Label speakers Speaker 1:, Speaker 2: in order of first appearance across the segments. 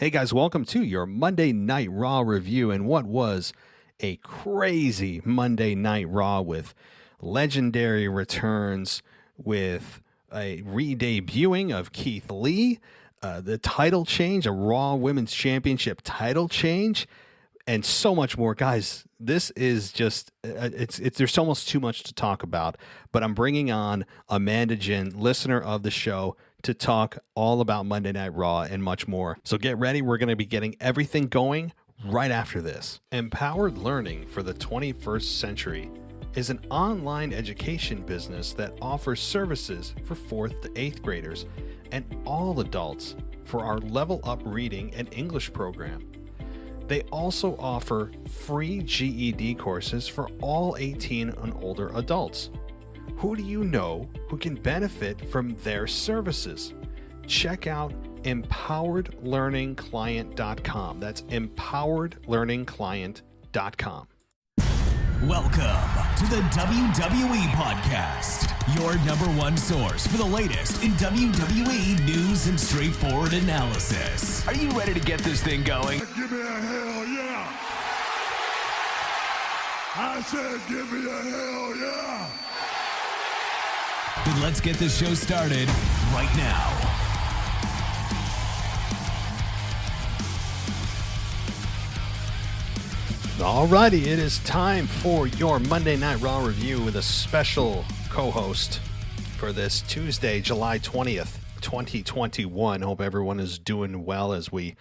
Speaker 1: Hey guys, welcome to your Monday Night Raw review, and what was a crazy Monday Night Raw with legendary returns, with a re-debuting of Keith Lee, the title change, a Raw Women's Championship title change, and so much more. Guys, this is just, there's almost too much to talk about, but I'm bringing on Amanda Gynn, listener of the show, to talk all about Monday Night Raw and much more. So get ready. We're going to be getting everything going right after this. Empowered Learning for the 21st Century is an online education business that offers services for 4th to 8th graders and all adults for our Level Up Reading and English program. They also offer free GED courses for all 18 and older adults. Who do you know who can benefit from their services? Check out empoweredlearningclient.com. That's empoweredlearningclient.com.
Speaker 2: Welcome to the WWE Podcast, your number one source for the latest in WWE news and straightforward analysis. Are you ready to get this thing going?
Speaker 3: Give me a hell yeah! I said give me a hell yeah!
Speaker 2: Then let's get this show started right now.
Speaker 1: Alrighty, it is time for your Monday Night Raw review with a special co-host for this Tuesday, July 20th, 2021. Hope everyone is doing well as we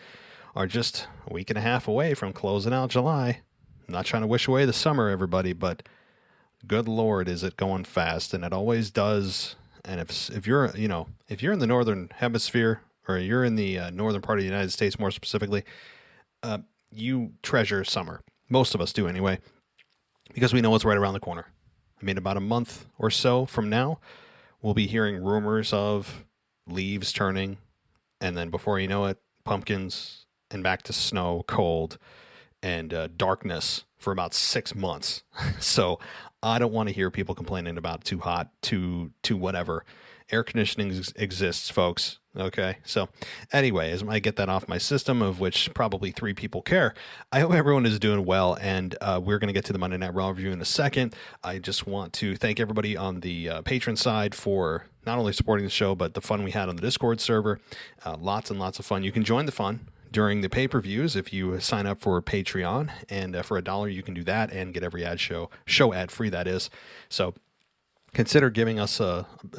Speaker 1: are just a week and a half away from closing out July. I'm not trying to wish away the summer, everybody, but good Lord, is it going fast, and it always does. And if you're in the northern hemisphere, or you're in the northern part of the United States more specifically, you treasure summer. Most of us do anyway, because we know it's right around the corner. I mean, about a month or so from now, we'll be hearing rumors of leaves turning, and then before you know it, pumpkins, and back to snow, cold, and darkness for about 6 months. So I don't want to hear people complaining about too hot, too whatever. Air conditioning exists, folks. Okay. So anyway, as I get that off my system, of which probably 3 people care, I hope everyone is doing well. And we're going to get to the Monday Night Raw review in a second. I just want to thank everybody on the patron side for not only supporting the show, but the fun we had on the Discord server. Lots and lots of fun. You can join the fun during the pay-per-views if you sign up for Patreon, and for $1 you can do that and get every show ad free, that is. So consider giving us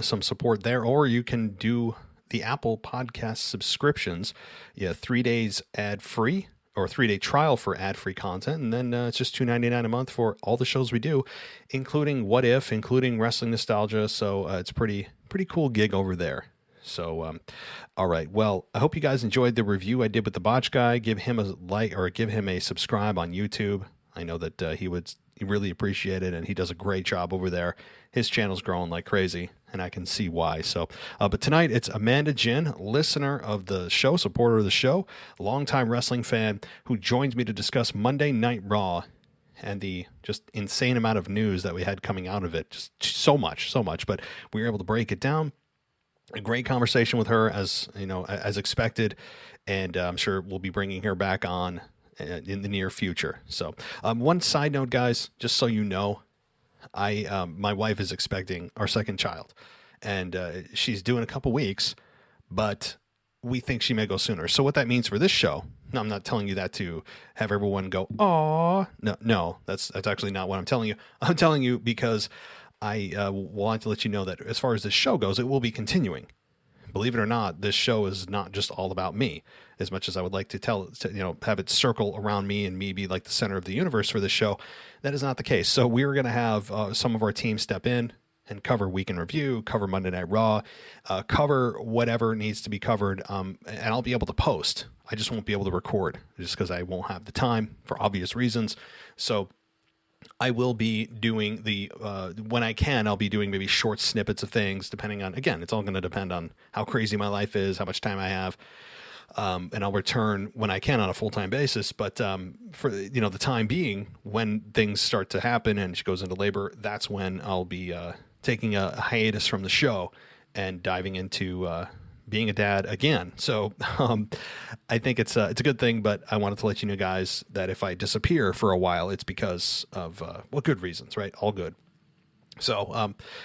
Speaker 1: some support there, or you can do the Apple Podcast subscriptions. 3 days ad free, or 3-day trial for ad free content, and then it's just $2.99 a month for all the shows we do, including What If, including Wrestling Nostalgia. So it's pretty cool gig over there. So, all right. Well, I hope you guys enjoyed the review I did with the Botch guy. Give him a like, or give him a subscribe on YouTube. I know that he really appreciate it, and he does a great job over there. His channel's growing like crazy, and I can see why. So, but tonight it's Amanda Gynn, listener of the show, supporter of the show, longtime wrestling fan, who joins me to discuss Monday Night Raw and the just insane amount of news that we had coming out of it. Just so much. But we were able to break it down. A great conversation with her, as you know, as expected, and I'm sure we'll be bringing her back on in the near future. So, one side note, guys, just so you know, my wife is expecting our second child, and she's due in a couple weeks, but we think she may go sooner. So, what that means for this show? No, I'm not telling you that to have everyone go, "Aw." No, that's actually not what I'm telling you. I'm telling you because I want to let you know that as far as this show goes, it will be continuing. Believe it or not, this show is not just all about me. As much as I would like to have it circle around me and me be like the center of the universe for this show, that is not the case. So we're going to have some of our team step in and cover Week in Review, cover Monday Night Raw, cover whatever needs to be covered, and I'll be able to post. I just won't be able to record just because I won't have the time for obvious reasons. So I will be doing when I can, I'll be doing maybe short snippets of things, depending on, again, it's all going to depend on how crazy my life is, how much time I have. And I'll return when I can on a full-time basis. But for the time being, when things start to happen and she goes into labor, that's when I'll be taking a hiatus from the show and diving into being a dad again. So I think it's a good thing, but I wanted to let you know, guys, that if I disappear for a while, it's because of, good reasons, right? All good. So,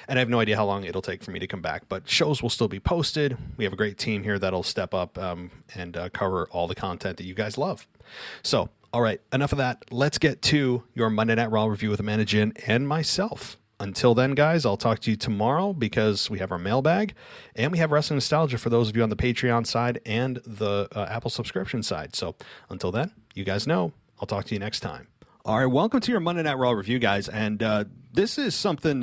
Speaker 1: and I have no idea how long it'll take for me to come back, but shows will still be posted. We have a great team here that'll step up and cover all the content that you guys love. So, all right, enough of that. Let's get to your Monday Night Raw review with Amanda, Gynn, and myself. Until then, guys, I'll talk to you tomorrow because we have our mailbag and we have Wrestling Nostalgia for those of you on the Patreon side and the Apple subscription side. So until then, you guys know, I'll talk to you next time. All right, welcome to your Monday Night Raw review, guys, and this is something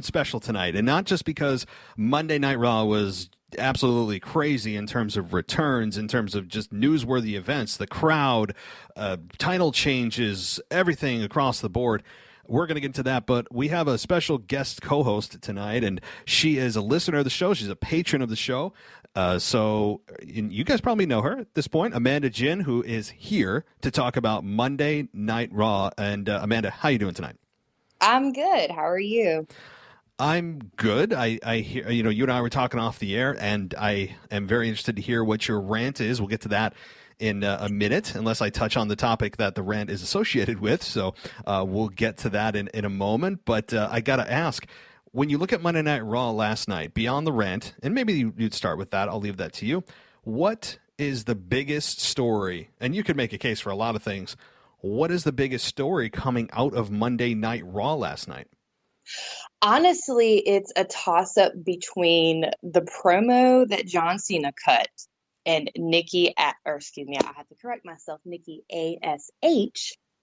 Speaker 1: special tonight, and not just because Monday Night Raw was absolutely crazy in terms of returns, in terms of just newsworthy events, the crowd, title changes, everything across the board. We're going to get into that, but we have a special guest co-host tonight, and she is a listener of the show. She's a patron of the show. So you guys probably know her at this point, Amanda Gynn, who is here to talk about Monday Night Raw. And Amanda, how you doing tonight?
Speaker 4: I'm good. How are you?
Speaker 1: I'm good. I hear, you and I were talking off the air, and I am very interested to hear what your rant is. We'll get to that in a minute, unless I touch on the topic that the rant is associated with. So we'll get to that in a moment. But I got to ask, when you look at Monday Night Raw last night, beyond the rant, and maybe you'd start with that, I'll leave that to you. What is the biggest story? And you could make a case for a lot of things. What is the biggest story coming out of Monday Night Raw last night?
Speaker 4: Honestly, it's a toss-up between the promo that John Cena cut and Nikki A.S.H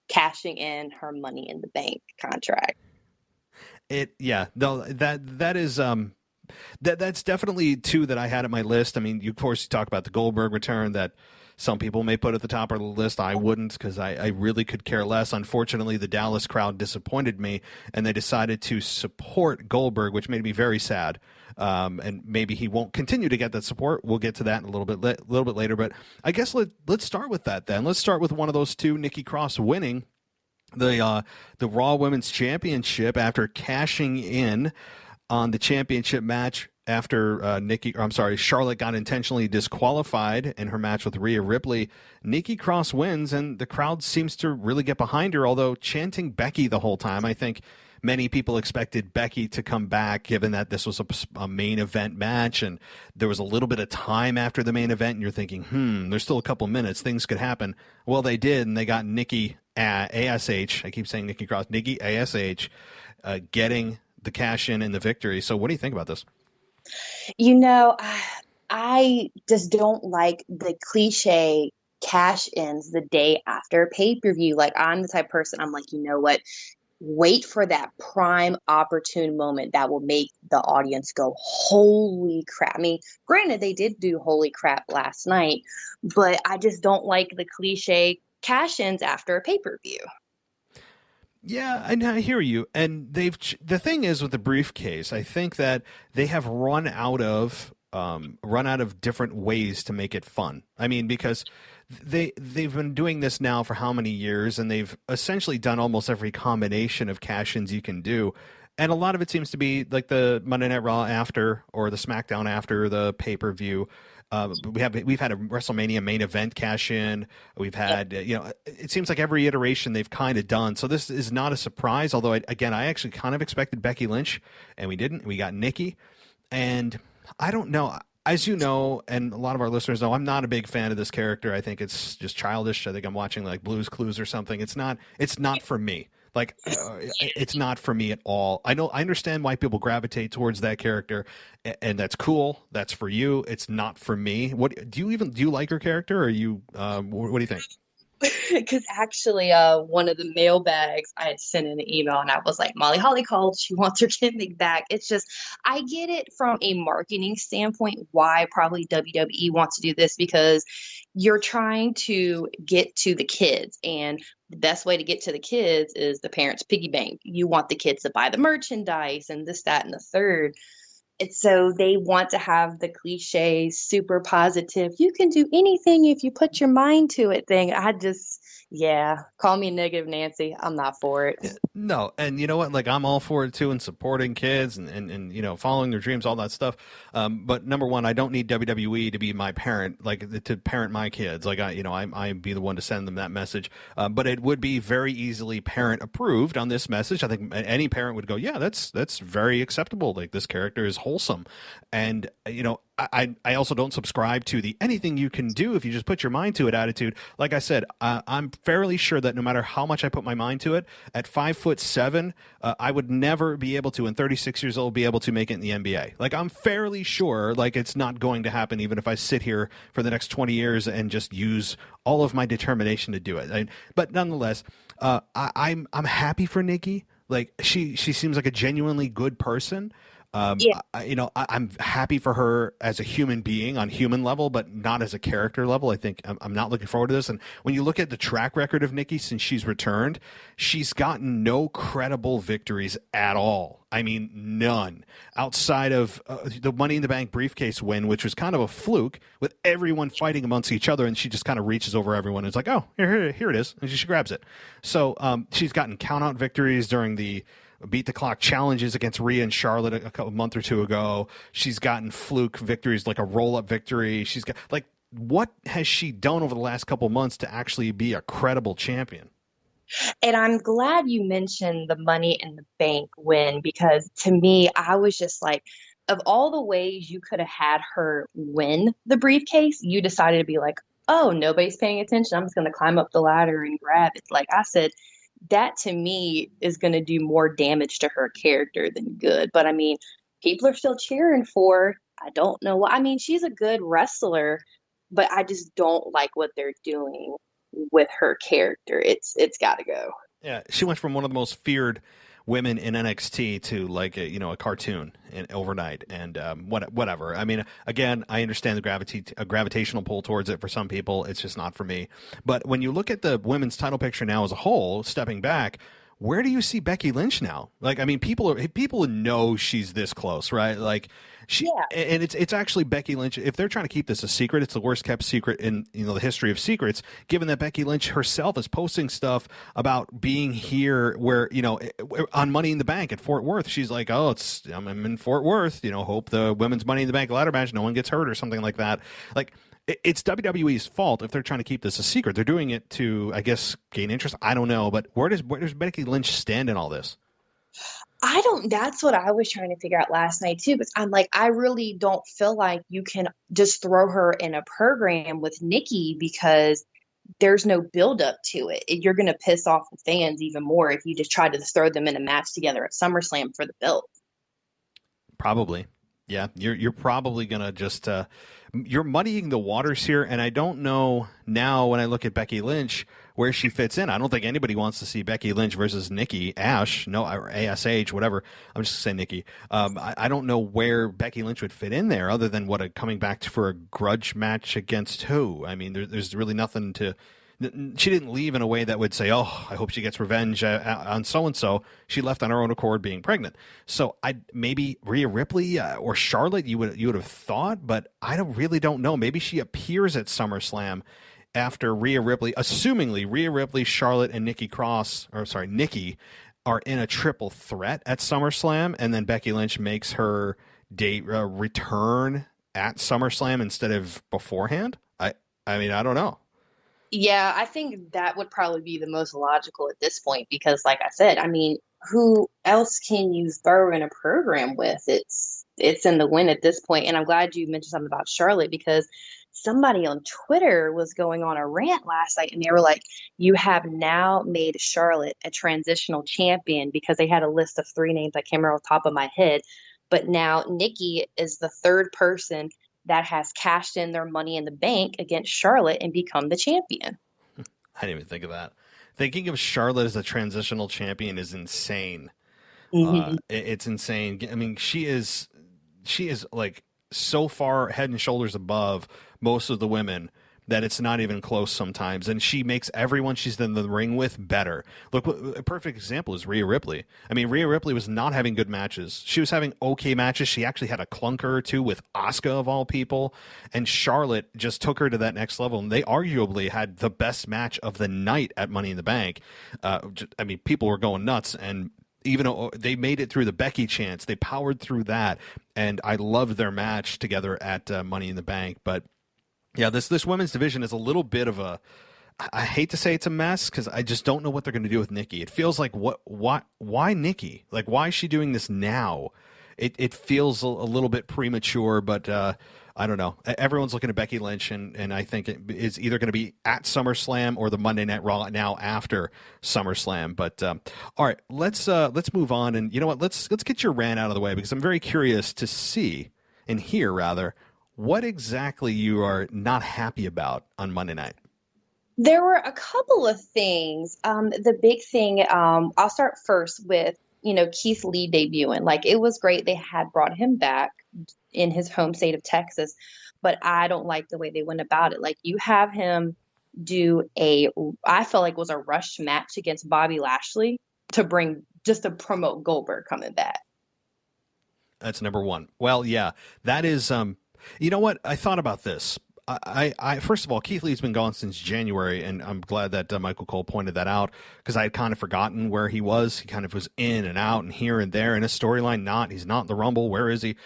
Speaker 4: cashing in her Money in the Bank contract.
Speaker 1: That's definitely two that I had at my list. I mean, you of course talk about the Goldberg return that some people may put at the top of the list. I wouldn't, because I really could care less. Unfortunately, the Dallas crowd disappointed me, and they decided to support Goldberg, which made me very sad. And maybe he won't continue to get that support. We'll get to that in a little bit later. But I guess let's start with that then. Let's start with one of those two, Nikki Cross winning the Raw Women's Championship after cashing in on the championship match after Charlotte got intentionally disqualified in her match with Rhea Ripley. Nikki Cross wins, and the crowd seems to really get behind her, although chanting Becky the whole time. I think many people expected Becky to come back, given that this was a main event match, and there was a little bit of time after the main event, and you're thinking, there's still a couple minutes, things could happen. Well, they did, and they got Nikki A.S.H. I keep saying Nikki Cross. Nikki A.S.H. Getting the cash in and the victory. So what do you think about this?
Speaker 4: I just don't like the cliche cash ins the day after pay-per-view. Like, I'm the type of person, I'm like, you know what? Wait for that prime opportune moment that will make the audience go, holy crap. I mean, granted, they did do holy crap last night, but I just don't like the cliche cash ins after a pay-per-view.
Speaker 1: Yeah, and I hear you. And the thing is with the briefcase, I think that they have run out of different ways to make it fun. I mean, because they've been doing this now for how many years, and they've essentially done almost every combination of cash-ins you can do. And a lot of it seems to be like the Monday Night Raw after, or the SmackDown after the pay-per-view. We've had a WrestleMania main event cash in. We've had, it seems like every iteration they've kind of done. So this is not a surprise. Although I actually kind of expected Becky Lynch, and we didn't. We got Nikki, and I don't know. As you know, and a lot of our listeners know, I'm not a big fan of this character. I think it's just childish. I think I'm watching like Blue's Clues or something. It's not for me. Like, it's not for me at all. I understand why people gravitate towards that character, and that's cool. That's for you. It's not for me. What do you like her character, or are you? What do you think?
Speaker 4: Because actually, one of the mailbags, I had sent in an email, and I was like, Molly Holly called. She wants her gimmick back. It's just, I get it from a marketing standpoint why probably WWE wants to do this, because you're trying to get to the kids, and the best way to get to the kids is the parents' piggy bank. You want the kids to buy the merchandise and this, that, and the third. So they want to have the cliche, super positive, you can do anything if you put your mind to it thing. Yeah, call me negative Nancy. I'm not for it.
Speaker 1: No, and you know what? Like, I'm all for it too, and supporting kids and following their dreams, all that stuff. But number one, I don't need WWE to be my parent, like to parent my kids. Like I be the one to send them that message. But it would be very easily parent approved on this message. I think any parent would go, yeah, that's very acceptable. Like, this character is wholesome, and I also don't subscribe to the anything you can do if you just put your mind to it attitude. Like I said, I'm fairly sure that no matter how much I put my mind to it, at 5'7", I would never be able to, in 36 years old, be able to make it in the NBA. Like, I'm fairly sure, like, it's not going to happen even if I sit here for the next 20 years and just use all of my determination to do it. But nonetheless, I'm happy for Nikki. Like, she seems like a genuinely good person.
Speaker 4: Yeah.
Speaker 1: I'm happy for her as a human being on human level, but not as a character level. I think I'm not looking forward to this. And when you look at the track record of Nikki since she's returned, she's gotten no credible victories at all. I mean, none outside of the Money in the Bank briefcase win, which was kind of a fluke with everyone fighting amongst each other. And she just kind of reaches over everyone and is like, oh, here it is. And she grabs it. So she's gotten count out victories during the beat the clock challenges against Rhea and Charlotte a month or two ago. She's gotten fluke victories, like a roll up victory. She's got, like, what has she done over the last couple months to actually be a credible champion?
Speaker 4: And I'm glad you mentioned the Money in the Bank win, because to me, I was just like, of all the ways you could have had her win the briefcase, you decided to be like, oh, nobody's paying attention, I'm just going to climb up the ladder and grab it. Like I said, that to me is going to do more damage to her character than good. But I mean, people are still cheering for her. I don't know why. I mean, she's a good wrestler, but I just don't like what they're doing with her character. It's got to go.
Speaker 1: Yeah, she went from one of the most feared women in NXT to like a cartoon overnight, and whatever. I mean, again, I understand the gravitational pull towards it for some people. It's just not for me. But when you look at the women's title picture now as a whole, stepping back, where do you see Becky Lynch now? Like, I mean, people know she's this close, right? Like, and it's actually Becky Lynch. If they're trying to keep this a secret, it's the worst kept secret in the history of secrets, given that Becky Lynch herself is posting stuff about being here where, on Money in the Bank at Fort Worth. She's like, oh, I'm in Fort Worth, hope the women's Money in the Bank ladder match, no one gets hurt or something like that. Like, it's WWE's fault if they're trying to keep this a secret. They're doing it to, I guess, gain interest. I don't know, but where does Becky Lynch stand in all this?
Speaker 4: That's what I was trying to figure out last night too, because I'm like, I really don't feel like you can just throw her in a program with Nikki, because there's no build up to it. You're going to piss off the fans even more if you just try to throw them in a match together at SummerSlam for the belt.
Speaker 1: Probably. Yeah, you're probably going to just you're muddying the waters here, and I don't know now when I look at Becky Lynch where she fits in. I don't think anybody wants to see Becky Lynch versus Nikki A.S.H, or A.S.H, whatever. I'm just going to say Nikki. I don't know where Becky Lynch would fit in there other than coming back for a grudge match against who? I mean, there's really nothing to... She didn't leave in a way that would say, oh, I hope she gets revenge on so-and-so. She left on her own accord being pregnant. So maybe Rhea Ripley or Charlotte you would have thought, but I really don't know. Maybe she appears at SummerSlam after Rhea Ripley, assumingly Rhea Ripley, Charlotte, and Nikki are in a triple threat at SummerSlam, and then Becky Lynch makes her date return at SummerSlam instead of beforehand. I mean, I don't know.
Speaker 4: Yeah, I think that would probably be the most logical at this point, because like I said, I mean, who else can you throw in a program with? It's in the win at this point. And I'm glad you mentioned something about Charlotte, because somebody on Twitter was going on a rant last night, and they were like, you have now made Charlotte a transitional champion, because they had a list of 3 names. I can't remember off the top of my head, but now Nikki is the 3rd person that has cashed in their Money in the Bank against Charlotte and become the champion.
Speaker 1: I didn't even think of that. Thinking of Charlotte as a transitional champion is insane.
Speaker 4: Mm-hmm.
Speaker 1: It's insane. I mean, she is like so far head and shoulders above most of the women that it's not even close sometimes. And she makes everyone she's in the ring with better. Look, a perfect example is Rhea Ripley. I mean, Rhea Ripley was not having good matches. She was having okay matches. She actually had a clunker or two with Asuka of all people. And Charlotte just took her to that next level. And they arguably had the best match of the night at Money in the Bank. I mean, people were going nuts. And even though they made it through the Becky chance, they powered through that. And I loved their match together at Money in the Bank. But yeah, this women's division is a little bit of a, I hate to say it's a mess because I just don't know what they're going to do with Nikki. It feels like why Nikki? Like, why is she doing this now? It feels a little bit premature, but I don't know. Everyone's looking at Becky Lynch, and I think it is either going to be at SummerSlam or the Monday Night Raw now after SummerSlam. But all right, let's move on, and you know what? Let's get your rant out of the way because I'm very curious to see and hear rather what exactly you are not happy about on Monday night.
Speaker 4: There were a couple of things. The big thing, I'll start first with, Keith Lee debuting. Like, it was great they had brought him back in his home state of Texas, but I don't like the way they went about it. Like, you have him do I felt like it was a rushed match against Bobby Lashley to promote Goldberg coming back.
Speaker 1: That's number one. Well, yeah, that is, you know what? I thought about this. I first of all, Keith Lee's been gone since January, and I'm glad that Michael Cole pointed that out because I had kind of forgotten where he was. He kind of was in and out and here and there in a storyline. He's not in the Rumble. Where is he?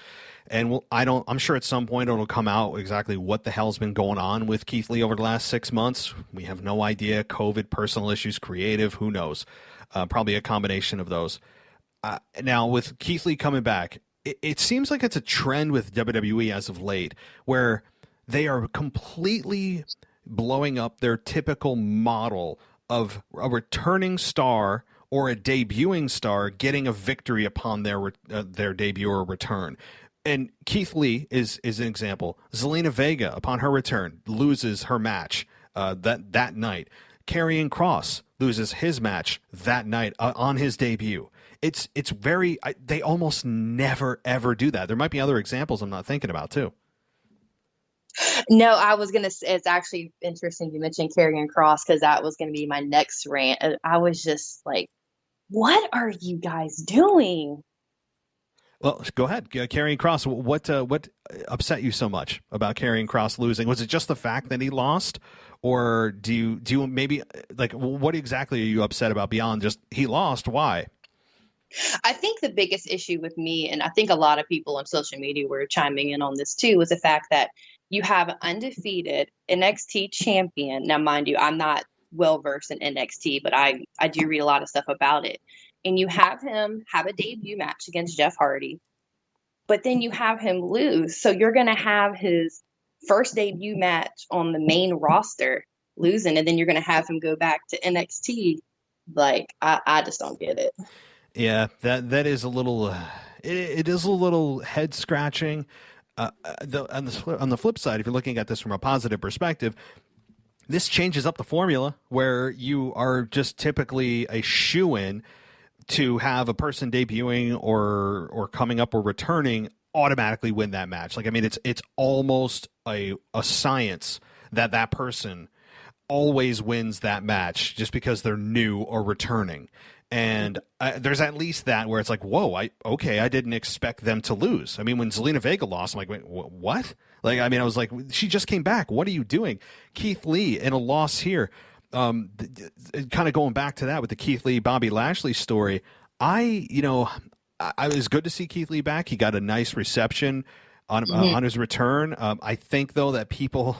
Speaker 1: And I'm sure at some point it'll come out exactly what the hell's been going on with Keith Lee over the last 6 months. We have no idea. COVID, personal issues, creative, who knows? Probably a combination of those. Now with Keith Lee coming back, it seems like it's a trend with WWE as of late where they are completely blowing up their typical model of a returning star or a debuting star getting a victory upon their debut or return. And Keith Lee is an example. Zelina Vega, upon her return, loses her match that night. Karrion Kross loses his match that night on his debut. It's they almost never, ever do that. There might be other examples I'm not thinking about, too.
Speaker 4: No, I was going to say, it's actually interesting you mentioned Karrion Kross because that was going to be my next rant. I was just like, what are you guys doing?
Speaker 1: Well, go ahead. Karrion Kross, what upset you so much about Karrion Kross losing? Was it just the fact that he lost? Or do you maybe, like, what exactly are you upset about beyond just he lost? Why?
Speaker 4: I think the biggest issue with me, and I think a lot of people on social media were chiming in on this too, was the fact that you have an undefeated NXT champion. Now, mind you, I'm not well-versed in NXT, but I do read a lot of stuff about it. And you have him have a debut match against Jeff Hardy, but then you have him lose. So you're going to have his first debut match on the main roster losing, and then you're going to have him go back to NXT. Like, I just don't get it.
Speaker 1: Yeah, that is a little, it is a little head scratching. On the flip side, if you're looking at this from a positive perspective, this changes up the formula where you are just typically a shoo-in to have a person debuting or coming up or returning automatically win that match. Like, I mean, it's almost a science that person always wins that match just because they're new or returning. And there's at least that where it's like, whoa, I didn't expect them to lose. I mean, when Zelina Vega lost, I'm like, wait, what? Like, I mean, I was like, she just came back. What are you doing? Keith Lee in a loss here. Kind of going back to that with the Keith Lee, Bobby Lashley story. I was good to see Keith Lee back. He got a nice reception on his return. I think, though, that people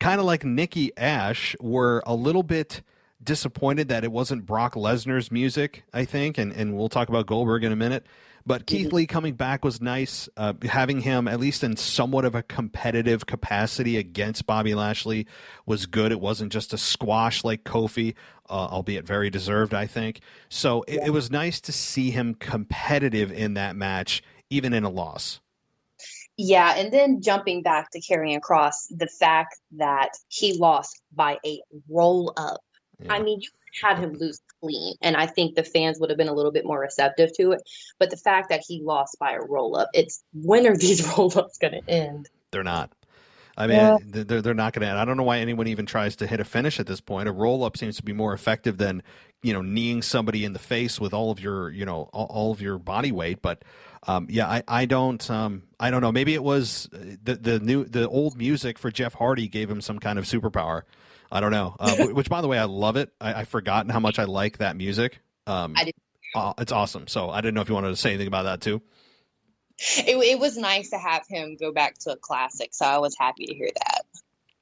Speaker 1: kind of like Nikki A.S.H were a little bit disappointed that it wasn't Brock Lesnar's music, I think, and we'll talk about Goldberg in a minute. But Keith Lee coming back was nice. Having him at least in somewhat of a competitive capacity against Bobby Lashley was good. It wasn't just a squash like Kofi, albeit very deserved, I think. So it was nice to see him competitive in that match, even in a loss.
Speaker 4: Yeah, and then jumping back to Karrion Kross, the fact that he lost by a roll-up. Yeah. I mean, you had him lose clean, and I think the fans would have been a little bit more receptive to it. But the fact that he lost by a roll-up, it's when are these roll-ups going to end?
Speaker 1: They're not. I mean, they're not going to. I don't know why anyone even tries to hit a finish at this point. A roll up seems to be more effective than kneeing somebody in the face with all of your all of your body weight. But I don't know. Maybe it was the old music for Jeff Hardy gave him some kind of superpower. I don't know. Which, by the way, I love it. I've forgotten how much I like that music.
Speaker 4: I did.
Speaker 1: It's awesome. So I didn't know if you wanted to say anything about that too.
Speaker 4: It was nice to have him go back to a classic, so I was happy to hear that.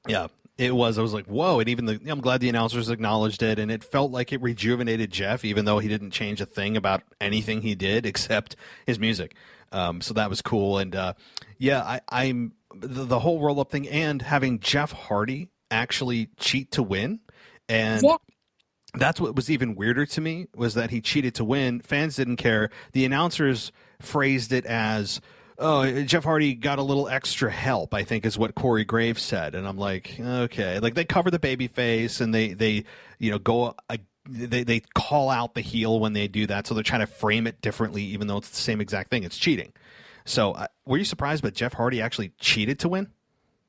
Speaker 1: Yeah, it was. I was like, whoa. And even I'm glad the announcers acknowledged it, and it felt like it rejuvenated Jeff, even though he didn't change a thing about anything he did except his music. So that was cool. And I'm the whole roll up thing and having Jeff Hardy actually cheat to win. And that's what was even weirder to me, was that he cheated to win. Fans didn't care. The announcers phrased it as, oh, Jeff Hardy got a little extra help, I think is what Corey Graves said. And I'm like, okay. Like, they cover the baby face and they call out the heel when they do that. So they're trying to frame it differently, even though it's the same exact thing. It's cheating. So were you surprised that Jeff Hardy actually cheated to win?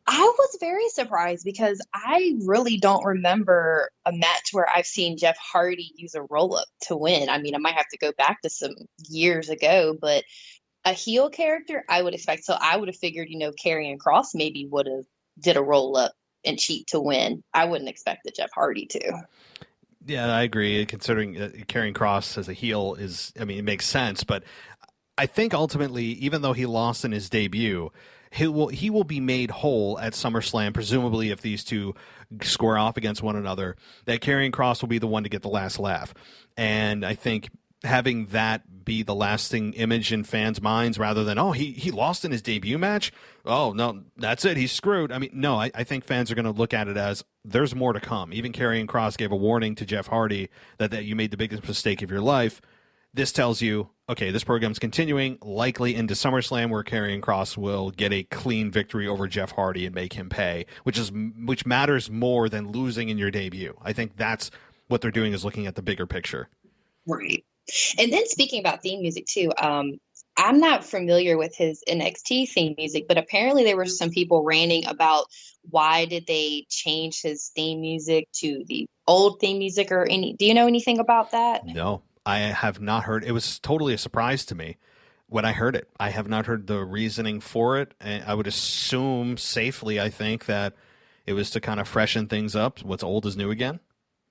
Speaker 4: I was very surprised because I really don't remember a match where I've seen Jeff Hardy use a roll-up to win. I mean, I might have to go back to some years ago, but a heel character, I would expect. So I would have figured, Karrion Kross maybe would have did a roll-up and cheat to win. I wouldn't expect the Jeff Hardy to.
Speaker 1: Yeah, I agree. Considering Karrion Kross as a heel it makes sense. But I think ultimately, even though he lost in his debut, he will be made whole at SummerSlam, presumably if these two square off against one another, that Karrion Kross will be the one to get the last laugh. And I think having that be the lasting image in fans' minds rather than, oh, he lost in his debut match? Oh, no, that's it. He's screwed. I mean, no, I think fans are going to look at it as there's more to come. Even Karrion Kross gave a warning to Jeff Hardy that you made the biggest mistake of your life. This tells you, okay, this program's continuing, likely into SummerSlam, where Karrion Kross will get a clean victory over Jeff Hardy and make him pay, which matters more than losing in your debut. I think that's what they're doing, is looking at the bigger picture.
Speaker 4: Right. And then speaking about theme music too, I'm not familiar with his NXT theme music, but apparently there were some people ranting about why did they change his theme music to the old theme music or do you know anything about that?
Speaker 1: No. I have not heard. It was totally a surprise to me when I heard it. I have not heard the reasoning for it. And I would assume safely, I think, that it was to kind of freshen things up. What's old is new again,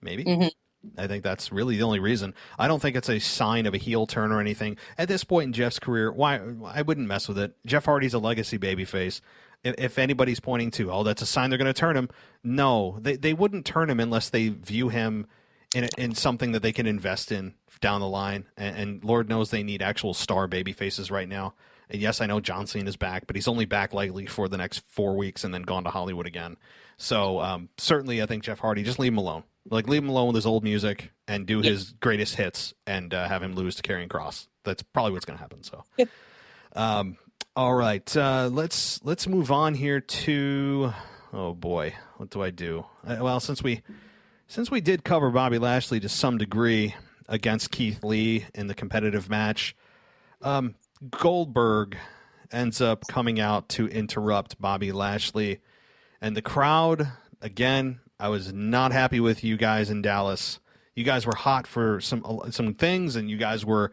Speaker 1: maybe. Mm-hmm. I think that's really the only reason. I don't think it's a sign of a heel turn or anything. At this point in Jeff's career, why I wouldn't mess with it. Jeff Hardy's a legacy babyface. If anybody's pointing to, oh, that's a sign they're going to turn him, no, they wouldn't turn him unless they view him in something that they can invest in down the line, and Lord knows they need actual star baby faces right now. And yes, I know John Cena is back, but he's only back likely for the next 4 weeks and then gone to Hollywood again. So certainly I think Jeff Hardy, just leave him alone. Like, leave him alone with his old music and do his greatest hits and have him lose to Karrion Kross. That's probably what's going to happen. So, all right, let's move on here to, oh boy, what do I do? Well, since we did cover Bobby Lashley to some degree against Keith Lee in the competitive match, Goldberg ends up coming out to interrupt Bobby Lashley. And the crowd, again, I was not happy with you guys in Dallas. You guys were hot for some things, and you guys were,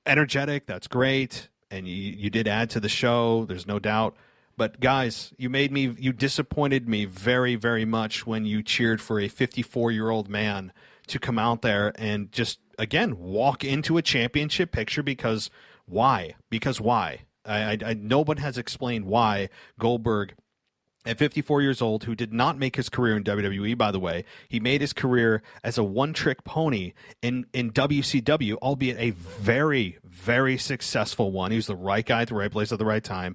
Speaker 1: energetic. That's great. And you did add to the show. There's no doubt. But guys, you disappointed me very, very much when you cheered for a 54-year-old man to come out there and just, again, walk into a championship picture because why? Because why? No one has explained why Goldberg, at 54 years old, who did not make his career in WWE, by the way, he made his career as a one-trick pony in WCW, albeit a very, very successful one. He was the right guy at the right place at the right time.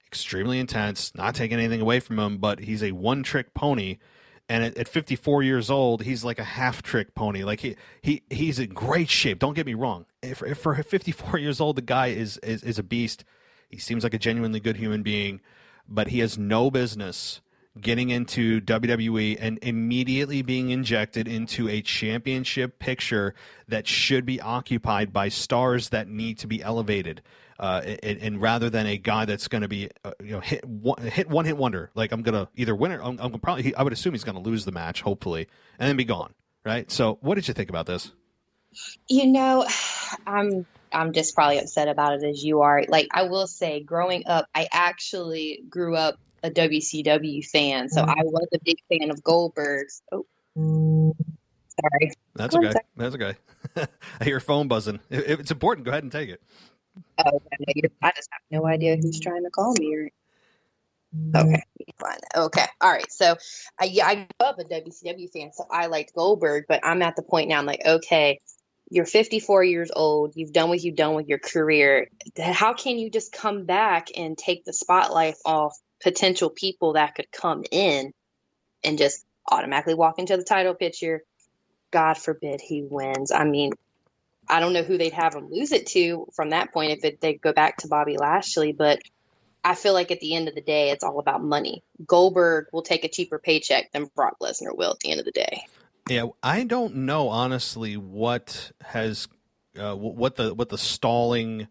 Speaker 1: Extremely intense, not taking anything away from him, but he's a one-trick pony. And at 54 years old, he's like a half-trick pony. Like he's in great shape. Don't get me wrong. If for 54 years old, the guy is a beast. He seems like a genuinely good human being, but he has no business getting into WWE and immediately being injected into a championship picture that should be occupied by stars that need to be elevated. And rather than a guy that's going to be, hit one hit wonder, like I'm going to either win or I'm probably, I would assume he's going to lose the match, hopefully, and then be gone. Right. So what did you think about this?
Speaker 4: I'm just probably upset about it as you are. Like, I will say, growing up, I actually grew up a WCW fan, so I was a big fan of Goldberg's. Oh, sorry.
Speaker 1: That's okay. That's okay. I hear phone buzzing. If it's important, go ahead and take it.
Speaker 4: Oh, I just have no idea who's trying to call me. Okay, fine. Okay, all right. So, I grew up a WCW fan, so I liked Goldberg, but I'm at the point now. I'm like, okay, you're 54 years old. You've done what you've done with your career. How can you just come back and take the spotlight off potential people that could come in and just automatically walk into the title picture? God forbid he wins. I mean, I don't know who they'd have him lose it to from that point if they go back to Bobby Lashley, but I feel like at the end of the day, it's all about money. Goldberg will take a cheaper paycheck than Brock Lesnar will at the end of the day.
Speaker 1: Yeah, I don't know honestly what has what the stalling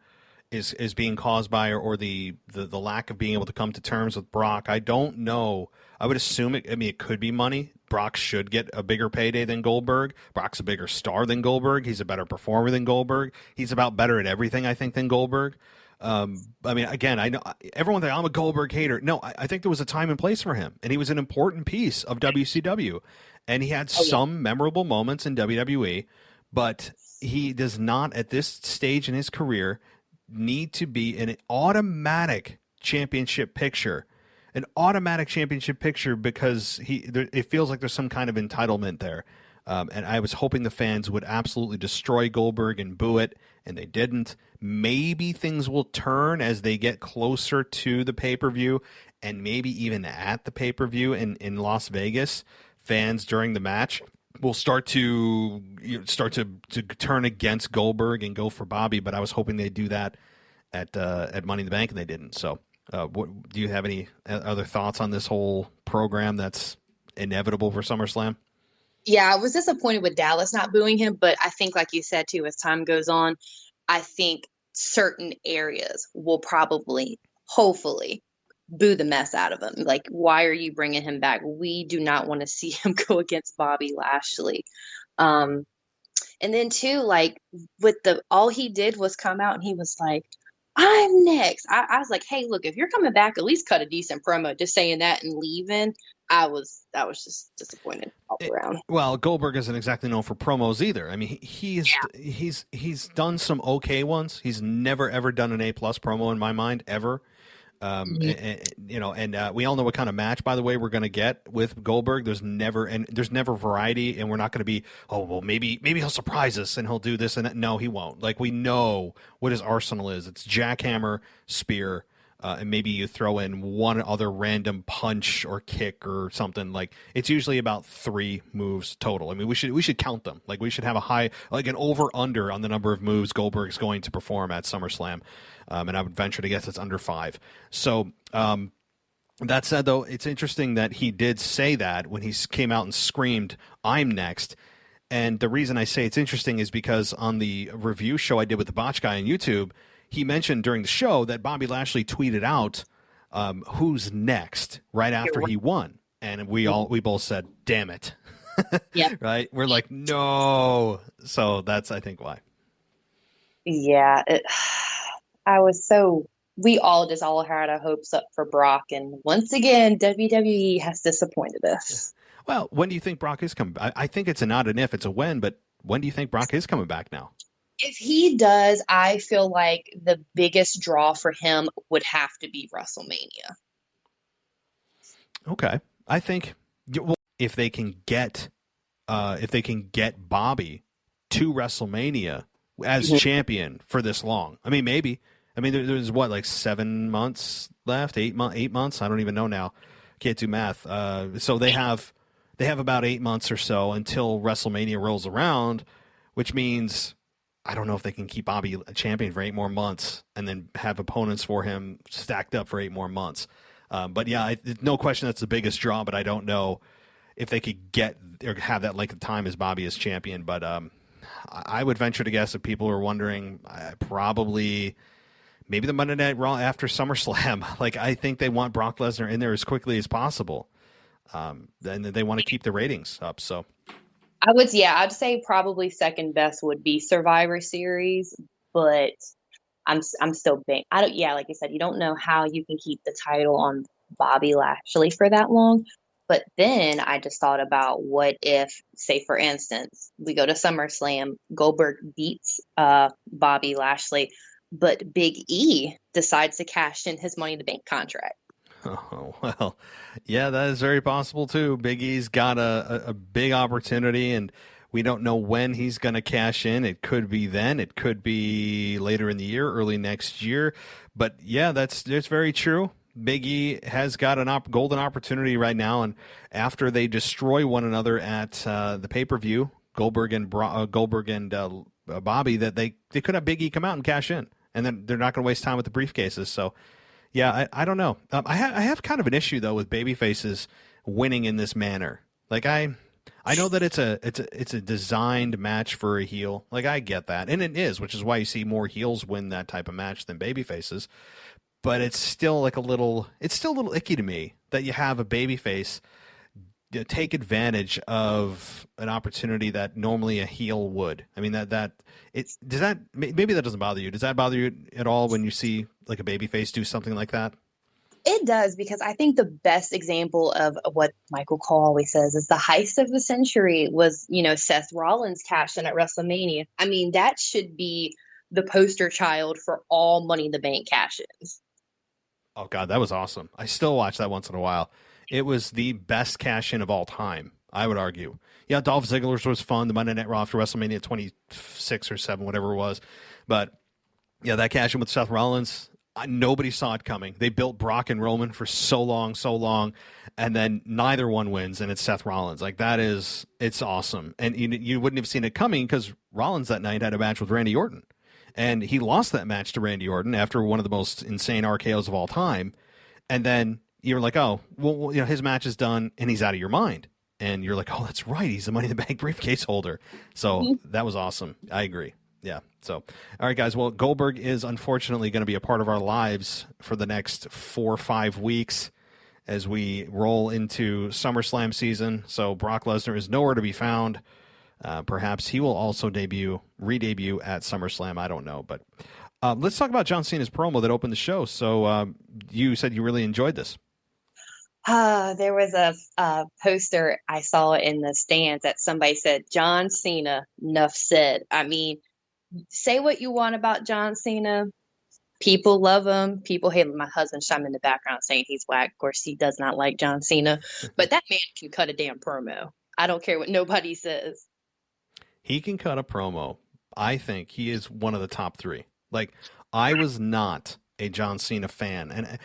Speaker 1: is being caused by, or the lack of being able to come to terms with Brock. I don't know. I would assume it. I mean, it could be money. Brock should get a bigger payday than Goldberg. Brock's a bigger star than Goldberg. He's a better performer than Goldberg. He's about better at everything, I think, than Goldberg. I mean, again, I know everyone thinks I'm a Goldberg hater. No, I think there was a time and place for him, and he was an important piece of WCW, and he had some memorable moments in WWE, but he does not, at this stage in his career, need to be in an automatic championship picture. An automatic championship picture because it feels like there's some kind of entitlement there. And I was hoping the fans would absolutely destroy Goldberg and boo it, and they didn't. Maybe things will turn as they get closer to the pay-per-view, and maybe even at the pay-per-view in Las Vegas, fans during the match will start to turn against Goldberg and go for Bobby. But I was hoping they'd do that at Money in the Bank, and they didn't. So, do you have any other thoughts on this whole program that's inevitable for SummerSlam?
Speaker 4: Yeah, I was disappointed with Dallas not booing him, but I think, like you said, too, as time goes on, I think certain areas will probably, hopefully, boo the mess out of him. Like, why are you bringing him back? We do not want to see him go against Bobby Lashley. And then, too, like, all he did was come out and he was like, I'm next. I was like, hey, look, if you're coming back, at least cut a decent promo. Just saying that and leaving, I was just disappointed all around.
Speaker 1: Well, Goldberg isn't exactly known for promos either. I mean, he's done some okay ones. Ne's never ever done an A+ promo in my mind ever. And we all know what kind of match, by the way, we're going to get with Goldberg. There's never variety, and we're not going to be, oh, well, maybe he'll surprise us and he'll do this and that. No, he won't. Like, we know what his arsenal is. It's jackhammer, spear, and maybe you throw in one other random punch or kick or something. Like, it's usually about 3 moves total. I mean, we should count them. Like, we should have a high, like an over-under on the number of moves Goldberg's going to perform at SummerSlam. And I would venture to guess it's under 5. So that said, though, it's interesting that he did say that when he came out and screamed, I'm next. And the reason I say it's interesting is because on the review show I did with the Botch Guy on YouTube, he mentioned during the show that Bobby Lashley tweeted out who's next right after he won. And we both said, damn it.
Speaker 4: Yeah.
Speaker 1: Right? We're like, no. So that's, I think, why.
Speaker 4: Yeah. We all had our hopes up for Brock. And once again, WWE has disappointed us.
Speaker 1: Well, when do you think Brock is coming back? I think it's a not an if, it's a when, but when do you think Brock is coming back now?
Speaker 4: If he does, I feel like the biggest draw for him would have to be WrestleMania.
Speaker 1: Okay. I think if they can get Bobby to WrestleMania as champion for this long. I mean, maybe. I mean, there's what, like 7 months left, 8 months. I don't even know now. Can't do math. So they have about 8 months or so until WrestleMania rolls around, which means I don't know if they can keep Bobby a champion for 8 more months and then have opponents for him stacked up for 8 more months. But yeah, no question that's the biggest draw, but I don't know if they could get or have that length of time as Bobby as champion. But I would venture to guess if people are wondering, probably maybe the Monday Night Raw after SummerSlam. Like, I think they want Brock Lesnar in there as quickly as possible. And they want to keep the ratings up. So
Speaker 4: I'd say probably second best would be Survivor Series, but I'm still big. Like you said, you don't know how you can keep the title on Bobby Lashley for that long. But then I just thought about, what if, say for instance, we go to SummerSlam, Goldberg beats Bobby Lashley, but Big E decides to cash in his Money in the Bank contract.
Speaker 1: Oh, well, yeah, that is very possible too. Big E's got a big opportunity, and we don't know when he's going to cash in. It could be then. It could be later in the year, early next year. But yeah, that's very true. Big E has got a golden opportunity right now, and after they destroy one another at the pay-per-view, Goldberg and Bobby, that they could have Big E come out and cash in, and then they're not going to waste time with the briefcases. So, yeah, I don't know. I have kind of an issue though with babyfaces winning in this manner. Like, I know that it's a designed match for a heel. Like, I get that, and it is, which is why you see more heels win that type of match than babyfaces. But it's still a little icky to me that you have a babyface take advantage of an opportunity that normally a heel would. I mean, maybe that doesn't bother you. Does that bother you at all when you see like a babyface do something like that?
Speaker 4: It does, because I think the best example of what Michael Cole always says is the heist of the century was, Seth Rollins cashed in at WrestleMania. I mean, that should be the poster child for all Money in the Bank cash-ins.
Speaker 1: Oh, God, that was awesome. I still watch that once in a while. It was the best cash-in of all time, I would argue. Yeah, Dolph Ziggler's was fun, the Monday Night Raw after WrestleMania 26 or 7, whatever it was. But, yeah, that cash-in with Seth Rollins, nobody saw it coming. They built Brock and Roman for so long, and then neither one wins, and it's Seth Rollins. Like, it's awesome. And you wouldn't have seen it coming because Rollins that night had a match with Randy Orton. And he lost that match to Randy Orton after one of the most insane RKOs of all time. And then you're like, oh, well, his match is done, and he's out of your mind. And you're like, oh, that's right. He's the Money in the Bank briefcase holder. So that was awesome. I agree. Yeah. So, all right, guys. Well, Goldberg is unfortunately going to be a part of our lives for the next 4 or 5 weeks as we roll into SummerSlam season. So Brock Lesnar is nowhere to be found. Perhaps he will also re-debut at SummerSlam. I don't know. But let's talk about John Cena's promo that opened the show. So you said you really enjoyed this.
Speaker 4: There was a poster I saw in the stands that somebody said, John Cena, enough said. I mean, say what you want about John Cena. People love him. People hate him. My husband's chiming in the background saying he's whack. Of course, he does not like John Cena. But that man can cut a damn promo. I don't care what nobody says.
Speaker 1: He can cut a promo. I think he is one of the top 3. Like, I was not a John Cena fan. And,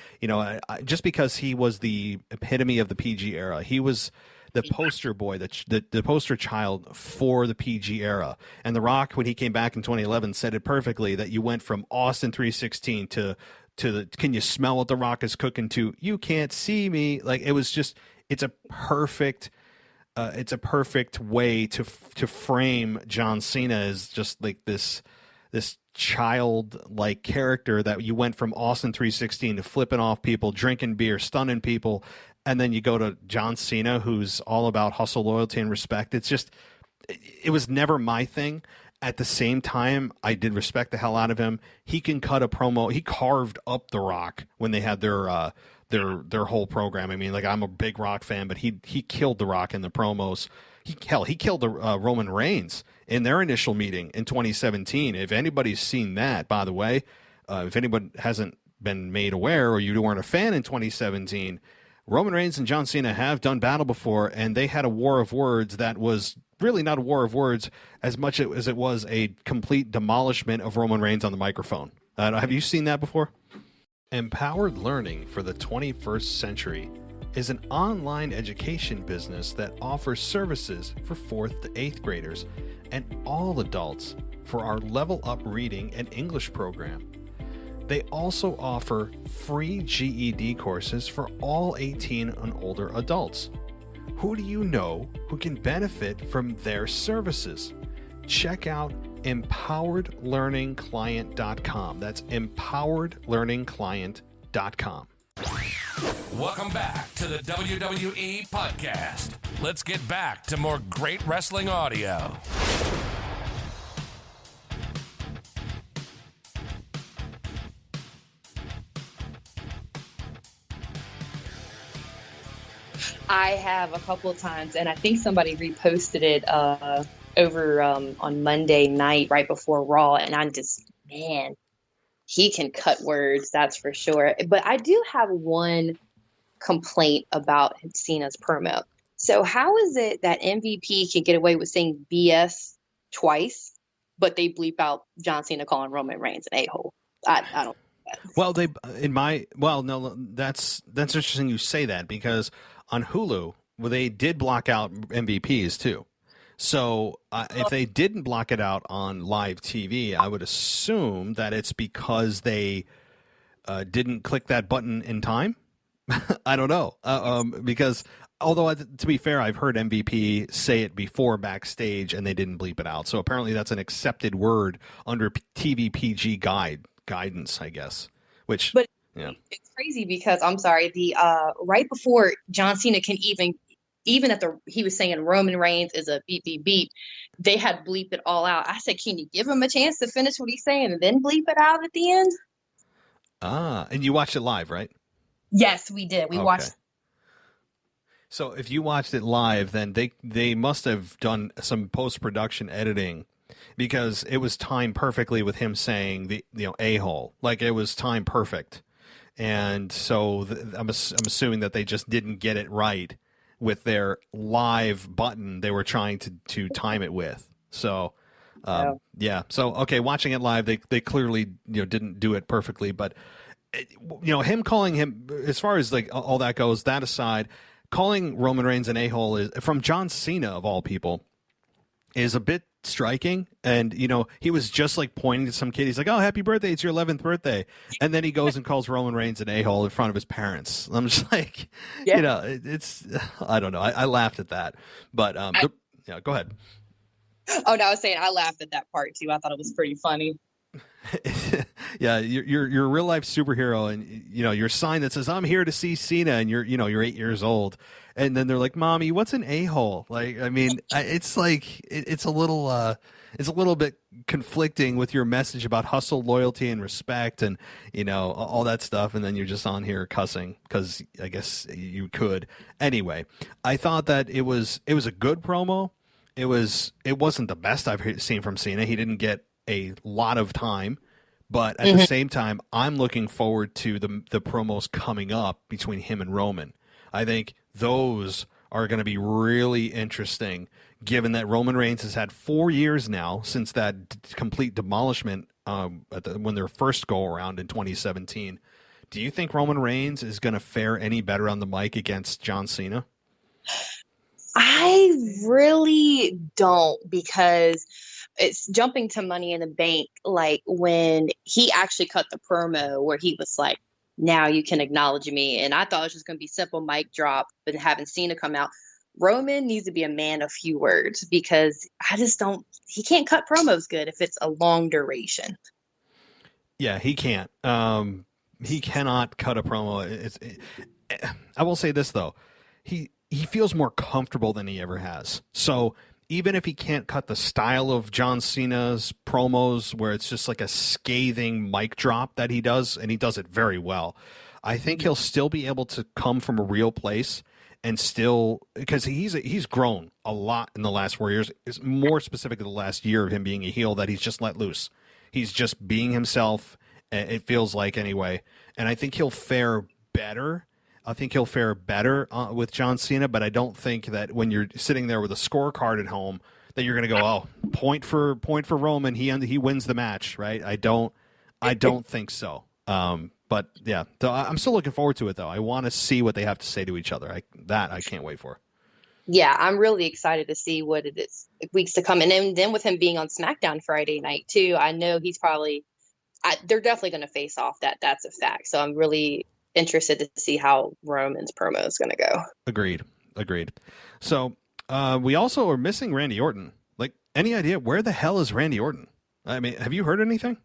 Speaker 1: just because he was the epitome of the PG era, he was the poster boy, the poster child for the PG era. And The Rock, when he came back in 2011, said it perfectly, that you went from Austin 316 to the can you smell what The Rock is cooking to you can't see me. Like, it was just, it's a perfect way to frame John Cena as just like this childlike character that you went from Austin 316 to flipping off people, drinking beer, stunning people, and then you go to John Cena, who's all about hustle, loyalty, and respect. It was never my thing. At the same time, I did respect the hell out of him. He can cut a promo. He carved up The Rock when they had their whole program. I mean, like, I'm a big Rock fan, but he killed The Rock in the promos. He killed Roman Reigns in their initial meeting in 2017. If anybody's seen that, by the way, if anyone hasn't been made aware or you weren't a fan in 2017, Roman Reigns and John Cena have done battle before, and they had a war of words that was really not a war of words as much as it was a complete demolishment of Roman Reigns on the microphone. Have you seen that before? Empowered Learning for the 21st Century is an online education business that offers services for 4th to 8th graders and all adults for our Level Up Reading and English program. They also offer free GED courses for all 18 and older adults. Who do you know who can benefit from their services? Check out empoweredlearningclient.com. That's empoweredlearningclient.com.
Speaker 2: Welcome back to the WWE Podcast. Let's get back to more great wrestling audio.
Speaker 4: I have a couple of times, and I think somebody reposted it over on Monday night right before Raw, and I'm just, man, he can cut words, that's for sure. But I do have one complaint about Cena's promo. So how is it that MVP can get away with saying BS twice, but they bleep out John Cena calling Roman Reigns an a-hole? I don't.
Speaker 1: Well, no, that's interesting you say that, because on Hulu, they did block out MVPs too. So if they didn't block it out on live TV, I would assume that it's because they didn't click that button in time. I don't know, because although to be fair, I've heard MVP say it before backstage and they didn't bleep it out. So apparently that's an accepted word under TV PG guidance, I guess. But yeah,
Speaker 4: it's crazy because I'm sorry, the right before John Cena can even at he was saying Roman Reigns is a beep beep beep, they had bleeped it all out. I said, can you give him a chance to finish what he's saying and then bleep it out at the end?
Speaker 1: And you watched it live, right?
Speaker 4: Yes, we did. We watched.
Speaker 1: So if you watched it live, then they must have done some post-production editing, because it was timed perfectly with him saying the a-hole. Like, it was timed perfect. And so I'm assuming that they just didn't get it right with their live button they were trying to time it with. So yeah. So okay, watching it live, they clearly didn't do it perfectly, but him calling him, as far as like all that goes, that aside, calling Roman Reigns an a-hole is, from John Cena of all people, is a bit striking. And he was just like pointing to some kid. He's like, "Oh, happy birthday, it's your 11th birthday," and then he goes and calls Roman Reigns an a-hole in front of his parents. I'm just like, it's, I don't know, I laughed at that, but yeah, go ahead.
Speaker 4: Oh no, I was saying I laughed at that part too. I thought it was pretty funny.
Speaker 1: Yeah, you're a real life superhero, and your sign that says "I'm here to see Cena," and you're 8 years old, and then they're like, "Mommy, what's an a-hole?" Like, I mean, it's like it's a little bit conflicting with your message about hustle, loyalty, and respect, and all that stuff, and then you're just on here cussing because I guess you could. Anyway, I thought that it was a good promo. It wasn't the best I've seen from Cena. He didn't get a lot of time, but at the same time, I'm looking forward to the promos coming up between him and Roman. I think those are going to be really interesting, given that Roman Reigns has had 4 years now since that complete demolishment when their first go around in 2017. Do you think Roman Reigns is going to fare any better on the mic against John Cena?
Speaker 4: I really don't, because it's jumping to Money in the Bank, like when he actually cut the promo where he was like, "Now you can acknowledge me," and I thought it was just going to be simple mic drop, but having Cena come out, Roman needs to be a man of few words, because he can't cut promos good if it's a long duration.
Speaker 1: Yeah, he can't. He cannot cut a promo. I will say this though, he feels more comfortable than he ever has. So even if he can't cut the style of John Cena's promos, where it's just like a scathing mic drop that he does, and he does it very well, I think he'll still be able to come from a real place, and still, because he's grown a lot in the last 4 years. It's more specific to the last year of him being a heel, that he's just let loose. He's just being himself, it feels like, anyway. And I think he'll fare better. I think he'll fare better with John Cena, but I don't think that when you're sitting there with a scorecard at home that you're going to go, "Oh, point for Roman, he wins the match," right? I don't think so. But yeah, so I'm still looking forward to it though. I want to see what they have to say to each other. I can't wait for.
Speaker 4: Yeah, I'm really excited to see what it is weeks to come, and then with him being on SmackDown Friday night too, I know he's probably. they're definitely going to face off. That's a fact. So I'm really interested to see how Roman's promo is going to go.
Speaker 1: Agreed. So we also are missing Randy Orton. Like, any idea where the hell is Randy Orton? I mean, have you heard anything?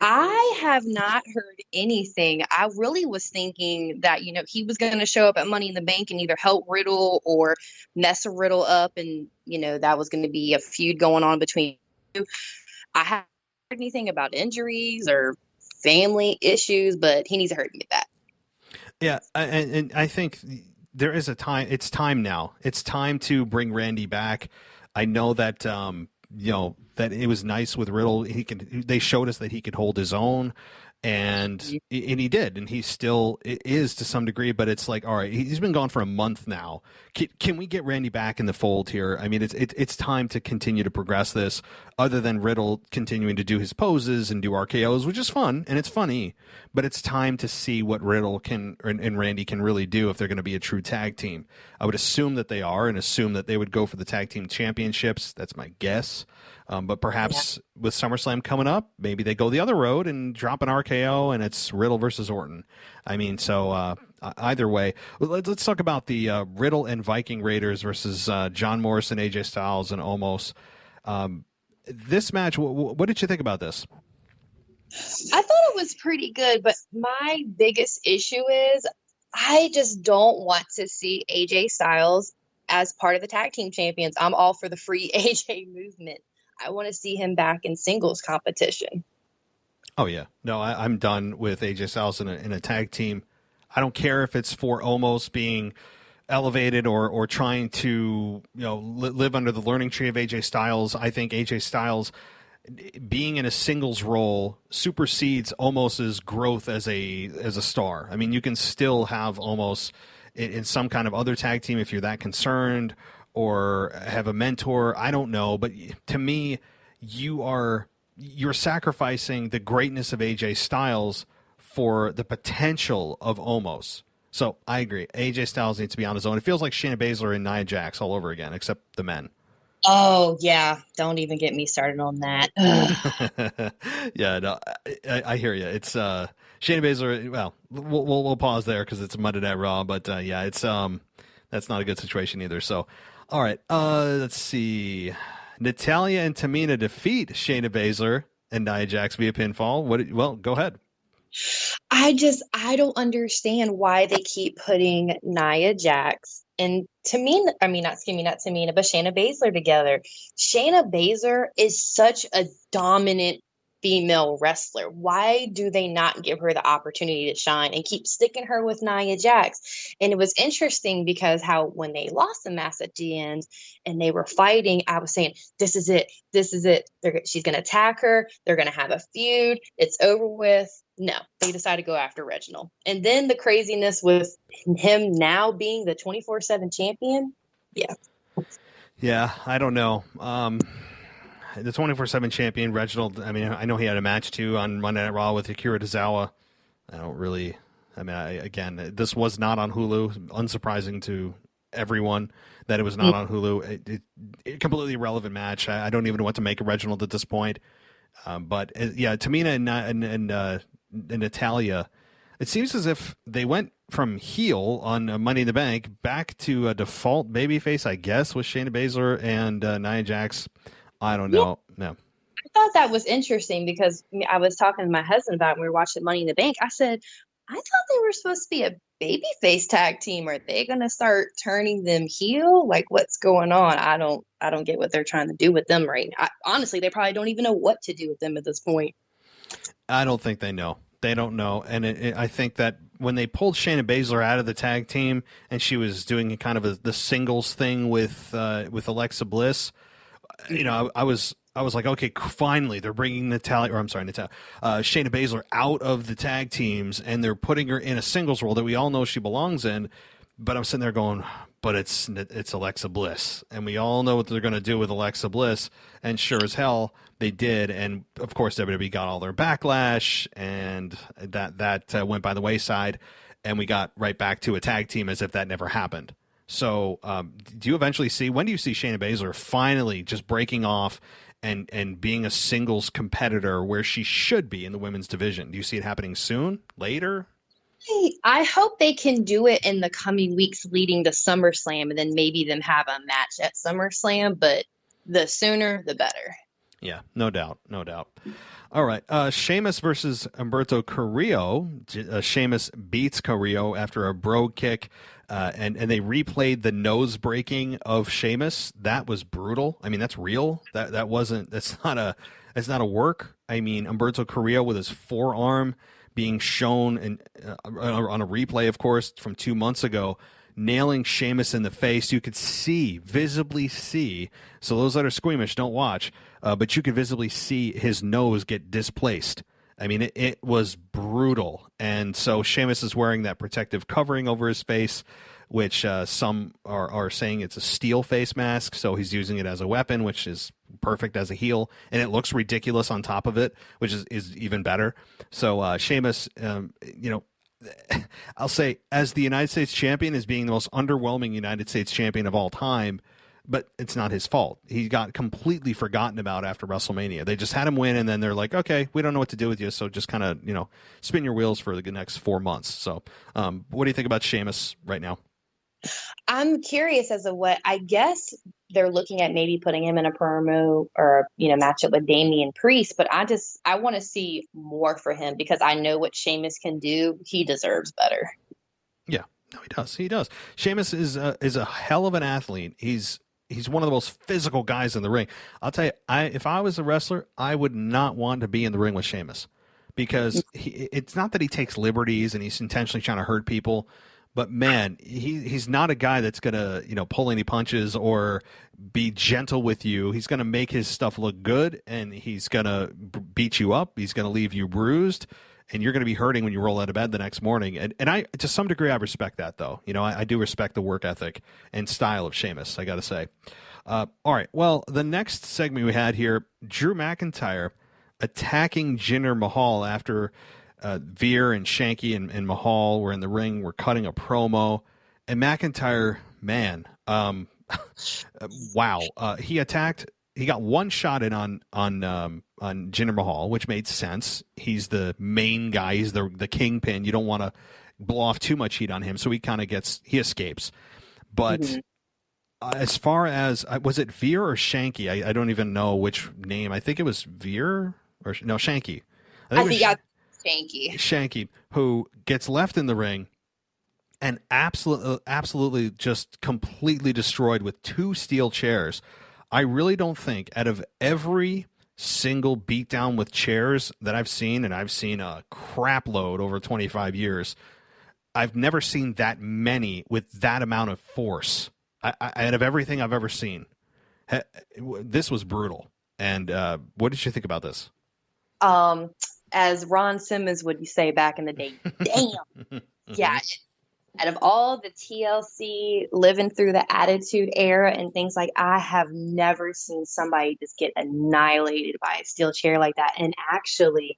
Speaker 4: I have not heard anything. I really was thinking that, he was going to show up at Money in the Bank and either help Riddle or mess a Riddle up. And, that was going to be a feud going on between you. I haven't heard anything about injuries or family issues, but he needs to hurry to get that.
Speaker 1: Yeah. And I think there is a time. It's time now. It's time to bring Randy back. I know that, that it was nice with Riddle. They showed us that he could hold his own, and he did, and he still is to some degree. But it's like, all right, he's been gone for a month now. Can we get Randy back in the fold here? I mean, it's time to continue to progress this. Other than Riddle continuing to do his poses and do RKOs, which is fun and it's funny, but it's time to see what Riddle and Randy can really do if they're going to be a true tag team. I would assume that they are, and assume that they would go for the tag team championships. That's my guess. But perhaps with SummerSlam coming up, maybe they go the other road and drop an RKO, and it's Riddle versus Orton. I mean, so either way, let's talk about the Riddle and Viking Raiders versus John Morrison, AJ Styles, and Omos. This match, what did you think about this?
Speaker 4: I thought it was pretty good, but my biggest issue is I just don't want to see AJ Styles as part of the tag team champions. I'm all for the free AJ movement. I want to see him back in singles competition.
Speaker 1: Oh, yeah. No, I'm done with AJ Styles in a tag team. I don't care if it's for Omos being elevated or trying to live under the learning tree of AJ Styles. I think AJ Styles being in a singles role supersedes Omos's growth as a star. I mean, you can still have Omos in some kind of other tag team if you're that concerned, or have a mentor. I don't know, but to me, you're sacrificing the greatness of AJ Styles for the potential of Omos. So I agree. AJ Styles needs to be on his own. It feels like Shayna Baszler and Nia Jax all over again, except the men.
Speaker 4: Oh, yeah. Don't even get me started on that.
Speaker 1: Yeah, no, I hear you. It's Shayna Baszler. Well, we'll pause there because it's Monday Night Raw, but yeah, it's that's not a good situation either. So, all right, let's see. Natalya and Tamina defeat Shayna Baszler and Nia Jax via pinfall. Well, go ahead.
Speaker 4: I don't understand why they keep putting Nia Jax and Tamina, not Tamina, but Shayna Baszler together. Shayna Baszler is such a dominant female wrestler. Why do they not give her the opportunity to shine and keep sticking her with Nia Jax? And it was interesting because how when they lost the match at the end and they were fighting, I was saying, this is it. She's going to attack her. They're going to have a feud. It's over with. No, they decided to go after Reginald. And then the craziness with him now being the 24/7 champion. Yeah.
Speaker 1: Yeah, I don't know. The 24/7 champion, Reginald, I know he had a match too on Monday Night Raw with Akira Tozawa. This was not on Hulu. Unsurprising to everyone that it was not on Hulu. It completely irrelevant match. I don't even know what to make of Reginald at this point. But Tamina and Natalya, it seems as if they went from heel on Money in the Bank back to a default babyface, I guess, with Shayna Baszler and Nia Jax. I don't know.
Speaker 4: Yeah. No. I thought that was interesting because I was talking to my husband about it when we were watching Money in the Bank. I said, I thought they were supposed to be a babyface tag team. Are they going to start turning them heel? Like, what's going on? I don't get what they're trying to do with them right now. Honestly, they probably don't even know what to do with them at this point.
Speaker 1: I don't think they know. They don't know. And I think that when they pulled Shayna Baszler out of the tag team and she was doing kind of the singles thing with Alexa Bliss, I was like, okay, finally they're bringing Shayna Baszler out of the tag teams and they're putting her in a singles role that we all know she belongs in. But I'm sitting there going, but it's Alexa Bliss, and we all know what they're going to do with Alexa Bliss, and sure as hell they did. And of course WWE got all their backlash, and that went by the wayside, and we got right back to a tag team as if that never happened. So when do you see Shayna Baszler finally just breaking off and being a singles competitor where she should be in the women's division. Do you see it happening soon, later?
Speaker 4: I hope they can do it in the coming weeks leading to SummerSlam, and then maybe them have a match at SummerSlam, but the sooner the better.
Speaker 1: Yeah, no doubt. All right, Sheamus versus Humberto Carrillo. Sheamus beats Carrillo after a brogue kick, and they replayed the nose breaking of Sheamus. That was brutal. I mean, that's real. That's not a work. I mean, Humberto Carrillo with his forearm being shown on a replay, of course, from 2 months ago, nailing Sheamus in the face. You could visibly see, so those that are squeamish, don't watch, but you could visibly see his nose get displaced. I mean, it was brutal. And so Sheamus is wearing that protective covering over his face, which some are saying it's a steel face mask, so he's using it as a weapon, which is perfect as a heel, and it looks ridiculous on top of it, which is even better. So Sheamus, I'll say, as the United States champion, is being the most underwhelming United States champion of all time, but it's not his fault. He got completely forgotten about after WrestleMania. They just had him win, and then they're like, okay, we don't know what to do with you, so just kind of, spin your wheels for the next 4 months. So what do you think about Sheamus right now?
Speaker 4: I'm curious as to what, I guess they're looking at maybe putting him in a promo or, match up with Damian Priest, but I want to see more for him because I know what Sheamus can do. He deserves better.
Speaker 1: Yeah, no, he does. Sheamus is a hell of an athlete. He's one of the most physical guys in the ring. I'll tell you, if I was a wrestler, I would not want to be in the ring with Sheamus because it's not that he takes liberties and he's intentionally trying to hurt people. But man, he's not a guy that's gonna pull any punches or be gentle with you. He's gonna make his stuff look good, and he's gonna beat you up. He's gonna leave you bruised, and you're gonna be hurting when you roll out of bed the next morning. And I, to some degree, I respect that though. I do respect the work ethic and style of Sheamus, I gotta say. All right, well, the next segment we had here, Drew McIntyre attacking Jinder Mahal after Veer and Shanky and Mahal were in the ring. We're cutting a promo, and McIntyre, man, wow, he attacked. He got one shot in on Jinder Mahal, which made sense. He's the main guy. He's the kingpin. You don't want to blow off too much heat on him, so he escapes. But as far as was it Veer or Shanky? I don't even know which name. I think it was Veer or no Shanky. I think Shanky, who gets left in the ring and absolutely just completely destroyed with 2 steel chairs. I really don't think out of every single beatdown with chairs that I've seen, and I've seen a crap load over 25 years, I've never seen that many with that amount of force. Out of everything I've ever seen, this was brutal. And what did you think about this?
Speaker 4: As Ron Simmons would say back in the day, damn. Yeah. Out of all the TLC living through the Attitude Era and things like, I have never seen somebody just get annihilated by a steel chair like that. And actually,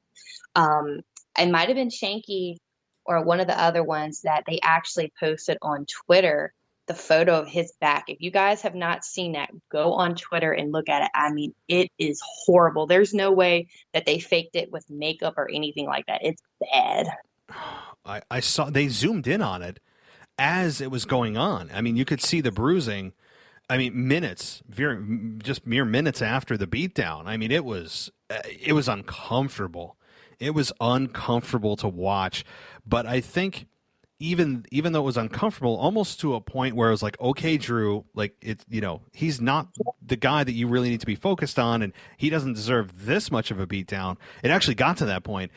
Speaker 4: it might have been Shanky or one of the other ones that they actually posted on Twitter the photo of his back. If you guys have not seen that, go on Twitter and look at it. I mean, it is horrible. There's no way that they faked it with makeup or anything like that. It's bad.
Speaker 1: I saw they zoomed in on it as it was going on. I mean, you could see the bruising. I mean, just mere minutes after the beatdown. I mean, it was uncomfortable. It was uncomfortable to watch. But I think even though it was uncomfortable, almost to a point where it was like, okay, Drew, like he's not the guy that you really need to be focused on, and he doesn't deserve this much of a beatdown. It actually got to that point.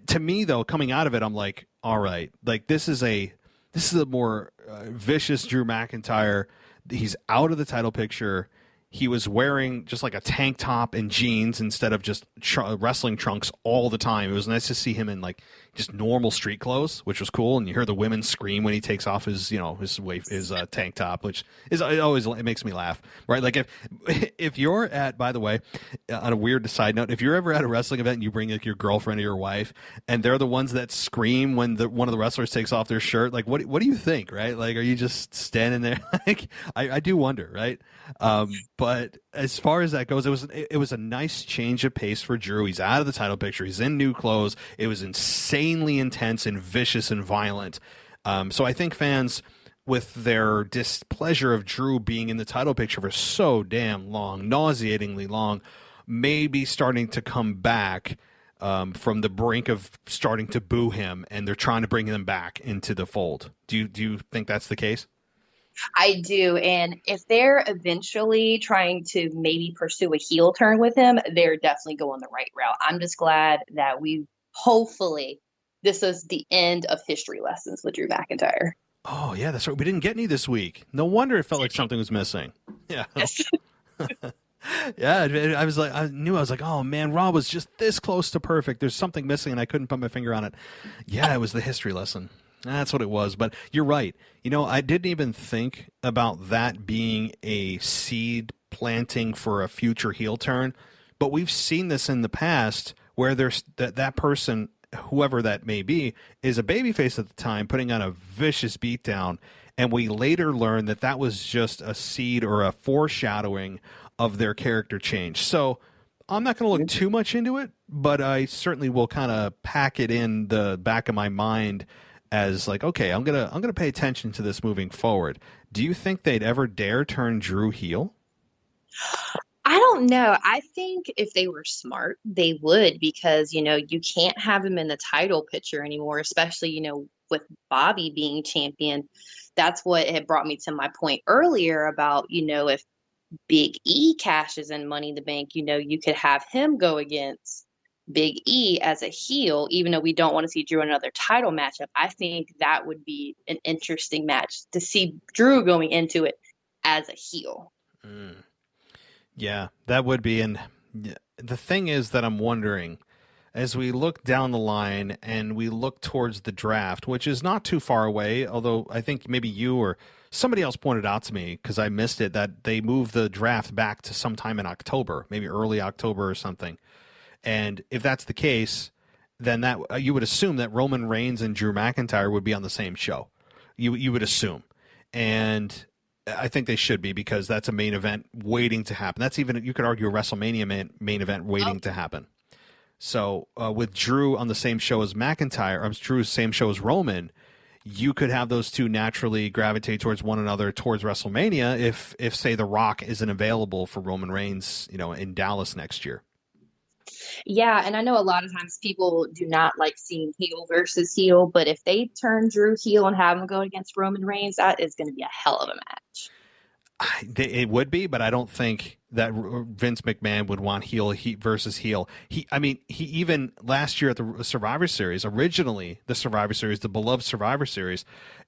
Speaker 1: To me, though, coming out of it, I'm like, all right, like this is a more vicious Drew McIntyre. He's out of the title picture. He was wearing just like a tank top and jeans instead of just wrestling trunks all the time. It was nice to see him in like just normal street clothes, which was cool. And you hear the women scream when he takes off his tank top, which is it makes me laugh, right? Like if you're at, by the way, on a weird side note, if you're ever at a wrestling event and you bring like your girlfriend or your wife, and they're the ones that scream when one of the wrestlers takes off their shirt, like what do you think, right? Like, are you just standing there? Like I do wonder, right? But as far as that goes, it was a nice change of pace for Drew. He's out of the title picture. He's in new clothes. It was insanely intense and vicious and violent. So I think fans, with their displeasure of Drew being in the title picture for so damn long, nauseatingly long, may be starting to come back from the brink of starting to boo him, and they're trying to bring him back into the fold. Do you think that's the case?
Speaker 4: I do. And if they're eventually trying to maybe pursue a heel turn with him, they're definitely going the right route. I'm just glad that hopefully this is the end of history lessons with Drew McIntyre.
Speaker 1: Oh, yeah, that's right. We didn't get any this week. No wonder it felt like something was missing. Yeah.
Speaker 4: Yes.
Speaker 1: Yeah, I was like, oh man, Raw was just this close to perfect. There's something missing, and I couldn't put my finger on it. Yeah, it was the history lesson. That's what it was. But you're right. I didn't even think about that being a seed planting for a future heel turn. But we've seen this in the past where there's that person, whoever that may be, is a babyface at the time, putting on a vicious beatdown. And we later learn that was just a seed or a foreshadowing of their character change. So I'm not going to look too much into it, but I certainly will kind of pack it in the back of my mind as like, okay, I'm gonna pay attention to this moving forward. Do you think they'd ever dare turn Drew heel?
Speaker 4: I don't know. I think if they were smart, they would, because, you can't have him in the title picture anymore, especially, with Bobby being champion. That's what had brought me to my point earlier about, if Big E cashes in Money in the Bank, you could have him go against Big E as a heel, even though we don't want to see Drew in another title matchup. I think that would be an interesting match to see Drew going into it as a heel.
Speaker 1: Yeah, that would be. And the thing is that I'm wondering, as we look down the line and we look towards the draft, which is not too far away, although I think maybe you or somebody else pointed out to me, because I missed it, that they moved the draft back to sometime in October, maybe early October or something. And if that's the case, then that you would assume that Roman Reigns and Drew McIntyre would be on the same show. You would assume. And I think they should be, because that's a main event waiting to happen. That's even, you could argue, a WrestleMania main event waiting to happen. So with Drew on the same show as McIntyre, or Drew's same show as Roman, you could have those two naturally gravitate towards one another towards WrestleMania if say The Rock isn't available for Roman Reigns, in Dallas next year.
Speaker 4: Yeah, and I know a lot of times people do not like seeing heel versus heel, but if they turn Drew heel and have him go against Roman Reigns, that is going to be a hell of a match.
Speaker 1: It would be, but I don't think that Vince McMahon would want heel versus heel. He even last year at the Survivor Series, originally the Survivor Series, the beloved Survivor Series,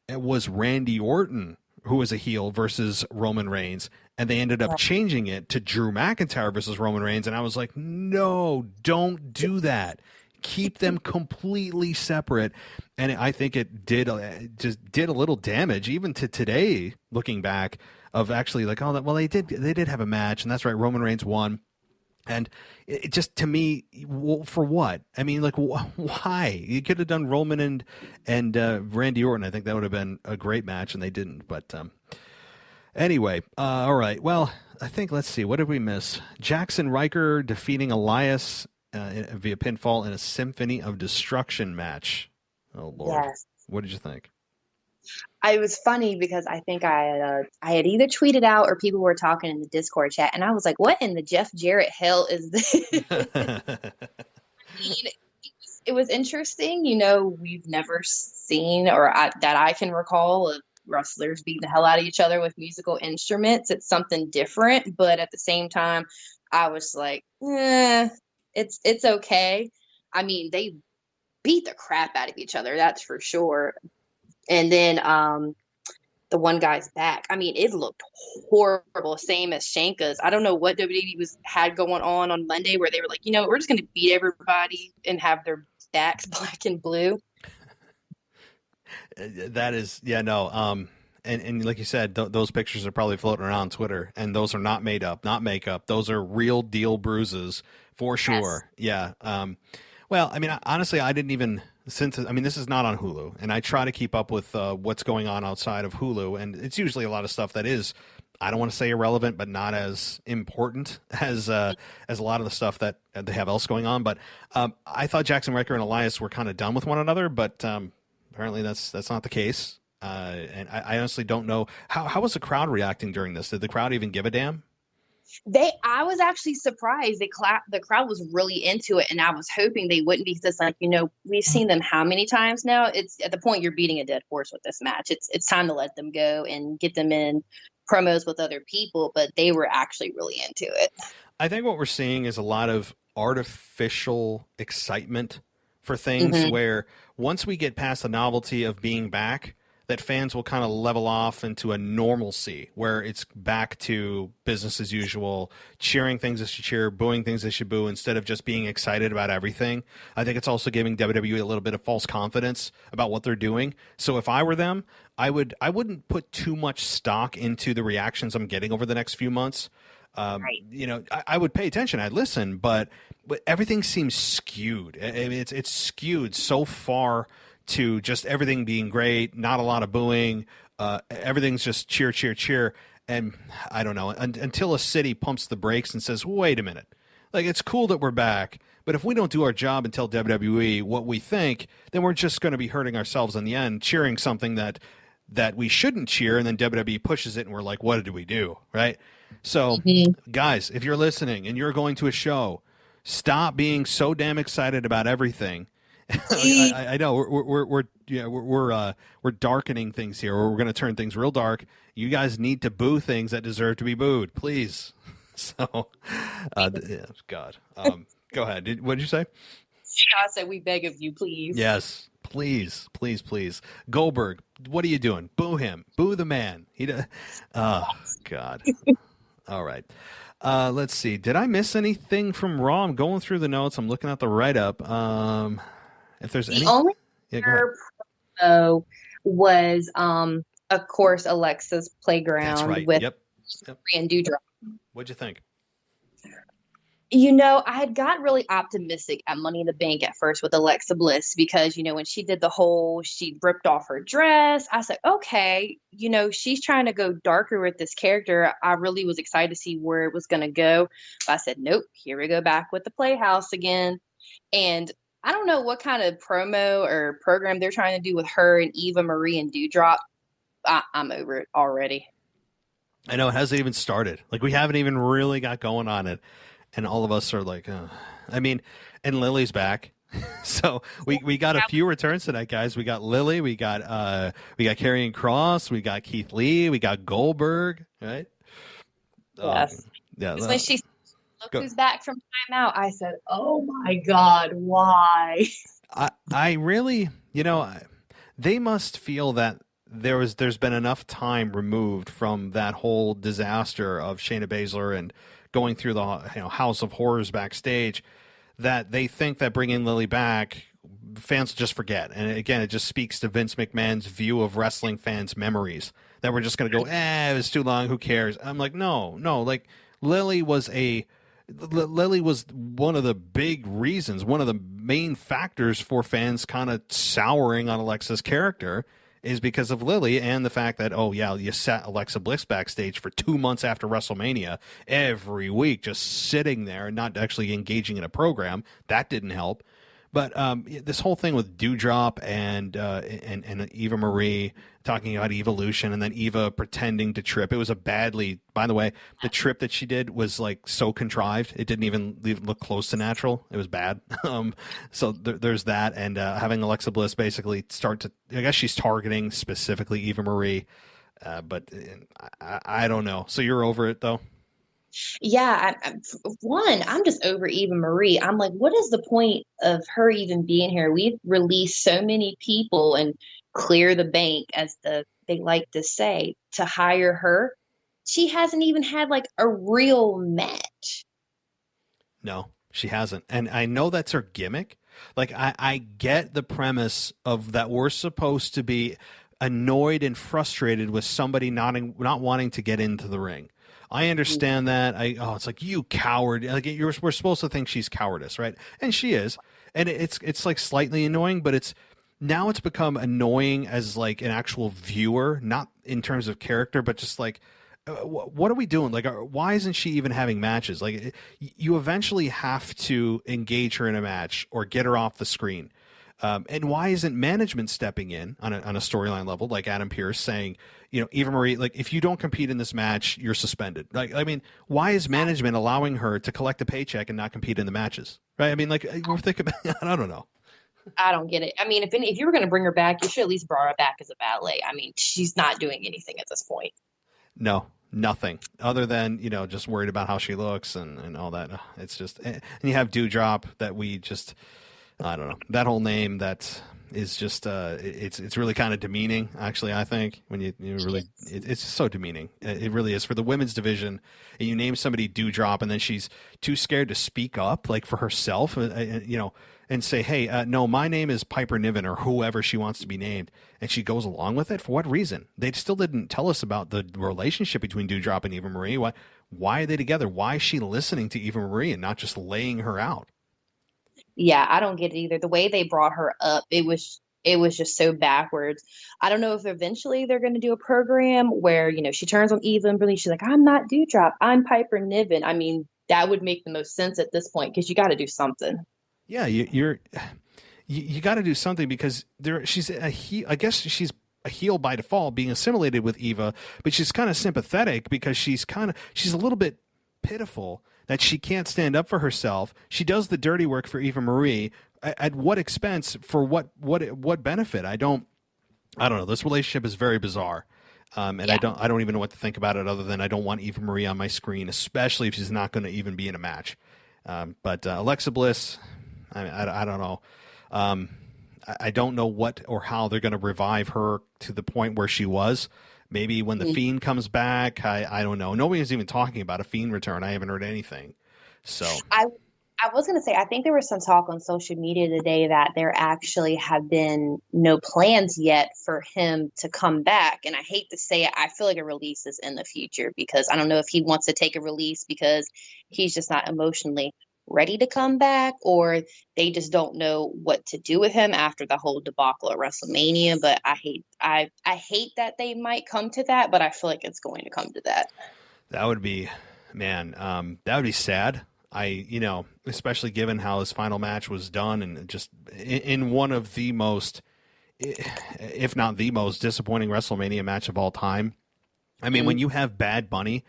Speaker 1: it was Randy Orton who was a heel versus Roman Reigns, and they ended up changing it to Drew McIntyre versus Roman Reigns, and I was like, no, don't do that. Keep them completely separate. And I think it did a little damage, even to today, looking back, of actually like, oh, well, they did have a match, and that's right, Roman Reigns won. And it just, to me, for what? I mean, like, why? You could have done Roman and Randy Orton. I think that would have been a great match, and they didn't. But anyway, all right. Well, I think, let's see, what did we miss? Jackson Riker defeating Elias via pinfall in a Symphony of Destruction match. Oh, Lord. Yes. What did you think?
Speaker 4: It was funny because I think I had either tweeted out or people were talking in the Discord chat, and I was like, what in the Jeff Jarrett hell is this? I mean, it was interesting. We've never seen, that I can recall, of wrestlers beating the hell out of each other with musical instruments. It's something different, but at the same time, I was like, it's okay. I mean, they beat the crap out of each other, that's for sure. And then the one guy's back. I mean, it looked horrible, same as Shanka's. I don't know what WWE had going on Monday, where they were like, we're just going to beat everybody and have their backs black and blue.
Speaker 1: That is, yeah, no. And like you said, those pictures are probably floating around Twitter, and those are not made up, not makeup. Those are real deal bruises for sure. Yes. Yeah. Well, I mean, honestly, I didn't even. This is not on Hulu, and I try to keep up with what's going on outside of Hulu, and it's usually a lot of stuff that is I don't want to say irrelevant, but not as important as a lot of the stuff that they have else going on. But I thought Jackson Ryker and Elias were kind of done with one another, but apparently that's not the case. And I honestly don't know how was the crowd reacting during this? Did the crowd even give a damn?
Speaker 4: I was actually surprised. The crowd was really into it, and I was hoping they wouldn't, because it's like, we've seen them how many times now? It's at the point you're beating a dead horse with this match. It's time to let them go and get them in promos with other people, but they were actually really into it.
Speaker 1: I think what we're seeing is a lot of artificial excitement for things where once we get past the novelty of being back, that fans will kind of level off into a normalcy where it's back to business as usual, cheering things as you cheer, booing things as you boo, instead of just being excited about everything. I think it's also giving WWE a little bit of false confidence about what they're doing. So if I were them, I wouldn't put too much stock into the reactions I'm getting over the next few months.
Speaker 4: Right.
Speaker 1: I would pay attention, I'd listen, but everything seems skewed. It's skewed so far to just everything being great, not a lot of booing, everything's just cheer, cheer, cheer. And I don't know, until a city pumps the brakes and says, wait a minute, like, it's cool that we're back, but if we don't do our job and tell WWE what we think, then we're just going to be hurting ourselves in the end, cheering something that we shouldn't cheer, and then WWE pushes it and we're like, what did we do, right? So, guys, if you're listening and you're going to a show, stop being so damn excited about everything. I know we're darkening things here, or we're going to turn things real dark. You guys need to boo things that deserve to be booed, please. So, God, go ahead. What did you say?
Speaker 4: I said, we beg of you, please.
Speaker 1: Yes, please, please, please. Goldberg, what are you doing? Boo him. Boo the man. Oh, God. All right. Let's see. Did I miss anything from Raw? I'm going through the notes. I'm looking at the write-up. If there's
Speaker 4: the only promo was, of course, Alexa's Playground.
Speaker 1: That's right.
Speaker 4: With
Speaker 1: Yep.
Speaker 4: and Dewdrop.
Speaker 1: What'd you think?
Speaker 4: I had got really optimistic at Money in the Bank at first with Alexa Bliss, because, when she did she ripped off her dress. I said, okay, she's trying to go darker with this character. I really was excited to see where it was going to go. But I said, nope, here we go back with the Playhouse again. And I don't know what kind of promo or program they're trying to do with her and Eva Marie and Dewdrop. I'm over it already.
Speaker 1: I know, it hasn't even started. Like, we haven't even really got going on it. And all of us are like, I mean, and Lily's back. So we got a few returns tonight, guys. We got Lily, we got Karrion Kross, we got Keith Lee, we got Goldberg, right?
Speaker 4: Yes.
Speaker 1: Yeah.
Speaker 4: When she looked who's back from timeout, I said, oh my God, why?
Speaker 1: I really, they must feel that there's been enough time removed from that whole disaster of Shayna Baszler and going through the House of Horrors backstage, that they think that bringing Lily back, fans just forget. And again, it just speaks to Vince McMahon's view of wrestling fans' memories, that we're just going to go, it was too long, who cares? I'm like, no, like, Lily was one of the big reasons, one of the main factors for fans kind of souring on Alexa's character, is because of Lily and the fact that, you sat Alexa Bliss backstage for 2 months after WrestleMania every week, just sitting there and not actually engaging in a program. That didn't help. But this whole thing with Dewdrop and Eva Marie talking about evolution, and then Eva pretending to trip. It was by the way, the trip that she did was like so contrived. It didn't even look close to natural. It was bad. So there's that. And having Alexa Bliss basically I guess she's targeting specifically Eva Marie. But I don't know. So you're over it though?
Speaker 4: Yeah, I'm just over Eva Marie. I'm like, what is the point of her even being here? We've released so many people and clear the bank, as they like to say, to hire her. She hasn't even had like a real match.
Speaker 1: No, she hasn't. And I know that's her gimmick. Like, I get the premise of that we're supposed to be annoyed and frustrated with somebody not wanting to get into the ring. I understand that. It's like, you coward. Like, we're supposed to think she's cowardice, right? And she is. And it's like slightly annoying, but it's become annoying as like an actual viewer, not in terms of character, but just like what are we doing? Like, why isn't she even having matches? Like, you eventually have to engage her in a match or get her off the screen. And why isn't management stepping in on a storyline level, like Adam Pearce saying, Eva Marie, like, if you don't compete in this match, you're suspended. Like, I mean, why is management allowing her to collect a paycheck and not compete in the matches? Right? I mean, like, we're thinking about, I don't know.
Speaker 4: I don't get it. I mean, if you were going to bring her back, you should at least bring her back as a valet. I mean, she's not doing anything at this point.
Speaker 1: No, nothing other than, just worried about how she looks and all that. It's just, and you have Dewdrop that we just, I don't know, that whole name that is just, it's really kind of demeaning, actually, I think, when you really, it's just so demeaning. It really is for the women's division. And you name somebody Dewdrop and then she's too scared to speak up, like for herself, and say, hey, no, my name is Piper Niven or whoever she wants to be named. And she goes along with it. For what reason? They still didn't tell us about the relationship between Dewdrop and Eva Marie. Why are they together? Why is she listening to Eva Marie and not just laying her out?
Speaker 4: Yeah, I don't get it either. The way they brought her up, it was just so backwards. I don't know if eventually they're going to do a program where, she turns on Eva and really she's like, I'm not Dewdrop, I'm Piper Niven. I mean, that would make the most sense at this point because you got to do something.
Speaker 1: Yeah, you got to do something because she's I guess she's a heel by default, being assimilated with Eva, but she's kind of sympathetic because she's a little bit pitiful that she can't stand up for herself. She does the dirty work for Eva Marie. At what expense? For what benefit? I don't know. This relationship is very bizarre. And yeah. I don't even know what to think about it other than I don't want Eva Marie on my screen, especially if she's not going to even be in a match. But Alexa Bliss, I don't know. I don't know what or how they're going to revive her to the point where she was. Maybe when the Fiend comes back, I don't know. Nobody's even talking about a Fiend return. I haven't heard anything. So
Speaker 4: I was going to say, I think there was some talk on social media today that there actually have been no plans yet for him to come back. And I hate to say it, I feel like a release is in the future because I don't know if he wants to take a release because he's just not emotionally ready to come back, or they just don't know what to do with him after the whole debacle at WrestleMania. But I hate that they might come to that, but I feel like it's going to come to that.
Speaker 1: That would be, man, that would be sad. Especially given how his final match was done and just in one of the most, if not the most disappointing WrestleMania match of all time. I mean, when you have Bad Bunny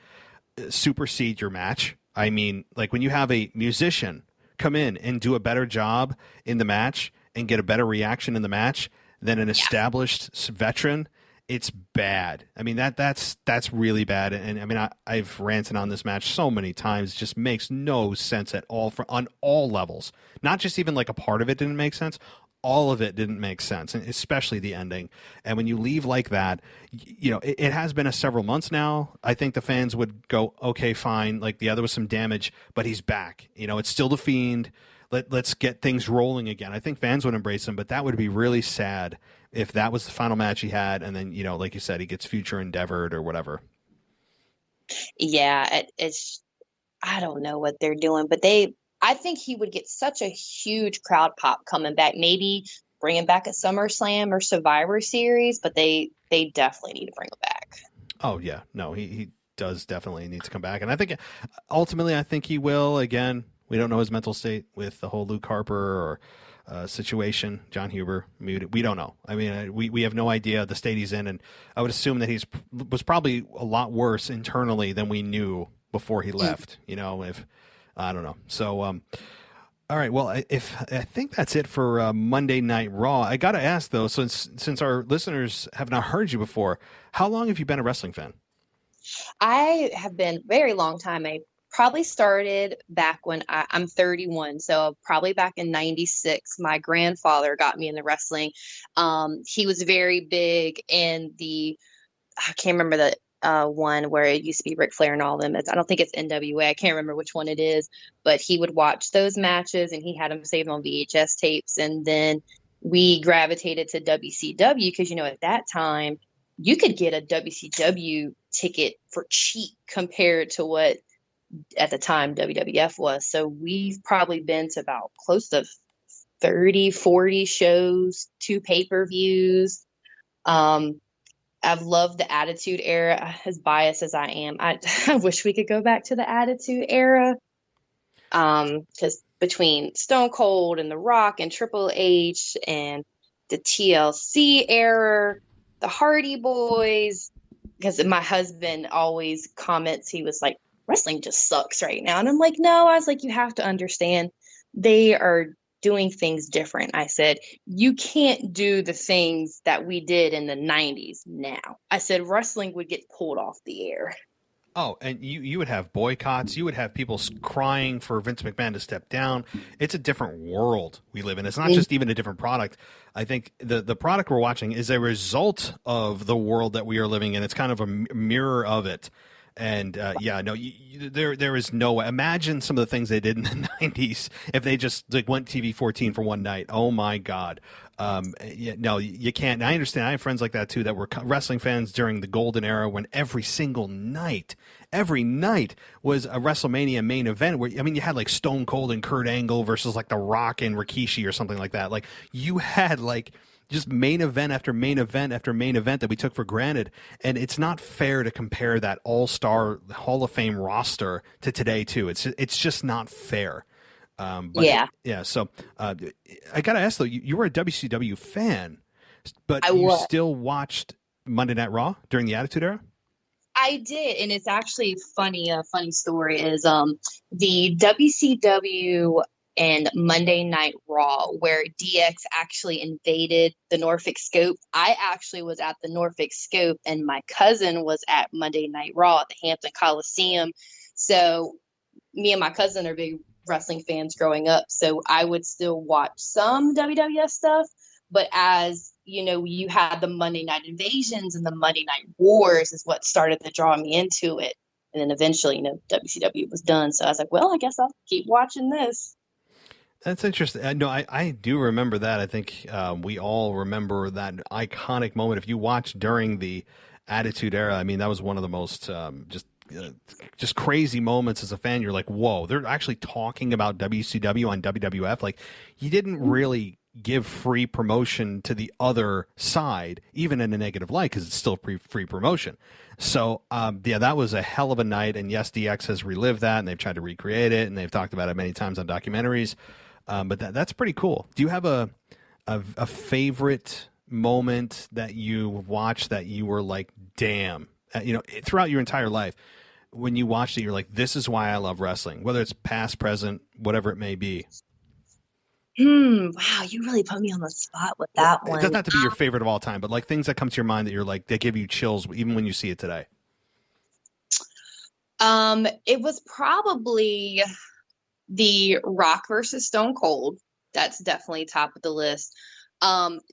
Speaker 1: supersede your match, I mean, like when you have a musician come in and do a better job in the match and get a better reaction in the match than an established veteran, it's bad. I mean, that's really bad. And I mean, I've ranted on this match so many times. It just makes no sense at all on all levels. Not just even like a part of it didn't make sense. All of it didn't make sense, and especially the ending. And when you leave like that, it has been several months now. I think the fans would go, okay, fine. Like, yeah, there was some damage, but he's back. It's still the Fiend. Let's get things rolling again. I think fans would embrace him, but that would be really sad if that was the final match he had, and then, like you said, he gets future endeavored or whatever.
Speaker 4: Yeah, I don't know what they're doing, but I think he would get such a huge crowd pop coming back. Maybe bring him back at SummerSlam or Survivor Series, but they definitely need to bring him back.
Speaker 1: Oh, yeah. No, he does definitely need to come back. And I think ultimately, I think he will. Again, we don't know his mental state with the whole Luke Harper or situation, John Huber. We don't know. I mean, we have no idea the state he's in. And I would assume that was probably a lot worse internally than we knew before he left, if I don't know. So, all right. Well, I think that's it for Monday Night Raw. I got to ask though, since our listeners have not heard you before, how long have you been a wrestling fan?
Speaker 4: I have been a very long time. I probably started back when I'm 31. So probably back in 96, my grandfather got me into wrestling. He was very big in I can't remember the one where it used to be Ric Flair and all of them. I don't think it's NWA. I can't remember which one it is, but he would watch those matches and he had them saved on VHS tapes. And then we gravitated to WCW because, at that time you could get a WCW ticket for cheap compared to what at the time WWF was. So we've probably been to about close to 30, 40 shows, 2 pay-per-views. I've loved the Attitude Era. As biased as I am, I wish we could go back to the Attitude Era. Because between Stone Cold and The Rock and Triple H and the TLC era, the Hardy Boys, because my husband always comments, he was like, wrestling just sucks right now. And I'm like, no, I was like, you have to understand they are doing things different. I said, you can't do the things that we did in the 90s now. I said, wrestling would get pulled off the air.
Speaker 1: Oh, and you would have boycotts. You would have people crying for Vince McMahon to step down. It's a different world we live in. It's not just even a different product. I think the product we're watching is a result of the world that we are living in. It's kind of a mirror of it. And there is no way. Imagine some of the things they did in the 90s if they just went TV 14 for one night. Oh my God. No, you can't. And I understand. I have friends like that too that were wrestling fans during the golden era when every night was a WrestleMania main event where, I mean, you had like Stone Cold and Kurt Angle versus like The Rock and Rikishi or something like that. Like you had like just main event after main event after main event that we took for granted. And it's not fair to compare that all-star Hall of Fame roster to today too. It's just not fair. So I got to ask though, you were a WCW fan, but you still watched Monday Night Raw during the Attitude Era?
Speaker 4: I did. And it's actually funny. A funny story is the WCW and Monday Night Raw, where DX actually invaded the Norfolk Scope. I actually was at the Norfolk Scope, and my cousin was at Monday Night Raw at the Hampton Coliseum. So me and my cousin are big wrestling fans growing up. So I would still watch some WWF stuff. But as you know, you had the Monday Night Invasions and the Monday Night Wars is what started to draw me into it. And then eventually, WCW was done. So I was like, well, I guess I'll keep watching this.
Speaker 1: That's interesting. No, I do remember that. I think we all remember that iconic moment. If you watched during the Attitude Era, I mean, that was one of the most just crazy moments as a fan. You're like, whoa, they're actually talking about WCW on WWF. Like, you didn't really give free promotion to the other side, even in a negative light, because it's still free promotion. So, that was a hell of a night. And yes, DX has relived that, and they've tried to recreate it, and they've talked about it many times on documentaries. But that's pretty cool. Do you have a favorite moment that you watched that you were like, damn, throughout your entire life, when you watched it, you're like, this is why I love wrestling, whether it's past, present, whatever it may be?
Speaker 4: Wow, you really put me on the spot with that one.
Speaker 1: It doesn't have to be your favorite of all time, but like things that come to your mind that you're like, that give you chills even when you see it today.
Speaker 4: It was probably the Rock versus Stone Cold. That's definitely top of the list.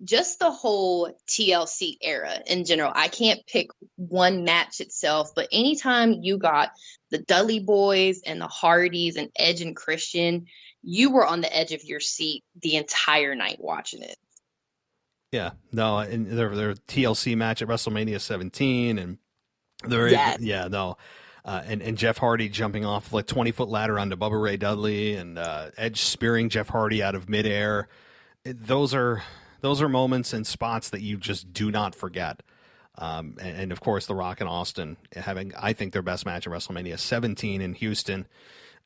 Speaker 4: Just the whole TLC era in general. I can't pick one match itself, but anytime you got the Dudley Boys and the Hardys and Edge and Christian, you were on the edge of your seat the entire night watching it.
Speaker 1: Yeah, no, and their TLC match at WrestleMania 17, and and Jeff Hardy jumping off like 20-foot ladder onto Bubba Ray Dudley, and Edge spearing Jeff Hardy out of midair. Those are moments and spots that you just do not forget. And of course, The Rock and Austin having, I think, their best match at WrestleMania 17 in Houston.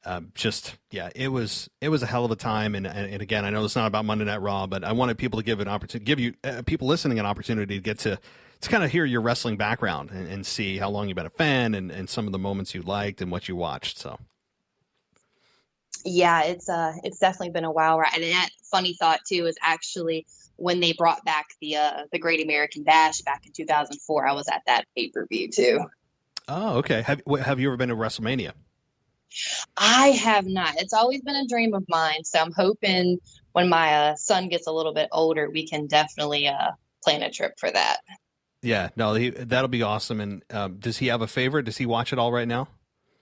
Speaker 1: It was a hell of a time. And again, I know it's not about Monday Night Raw, but I wanted people to give you people listening an opportunity to get to kind of hear your wrestling background and see how long you've been a fan and some of the moments you liked and what you watched. So.
Speaker 4: Yeah, it's definitely been a while. Right? And that funny thought too is actually when they brought back the Great American Bash back in 2004, I was at that pay-per-view too.
Speaker 1: Oh, okay. Have you ever been to WrestleMania?
Speaker 4: I have not. It's always been a dream of mine. So I'm hoping when my son gets a little bit older, we can definitely plan a trip for that.
Speaker 1: Yeah, no, that'll be awesome. And does he have a favorite? Does he watch it all right now?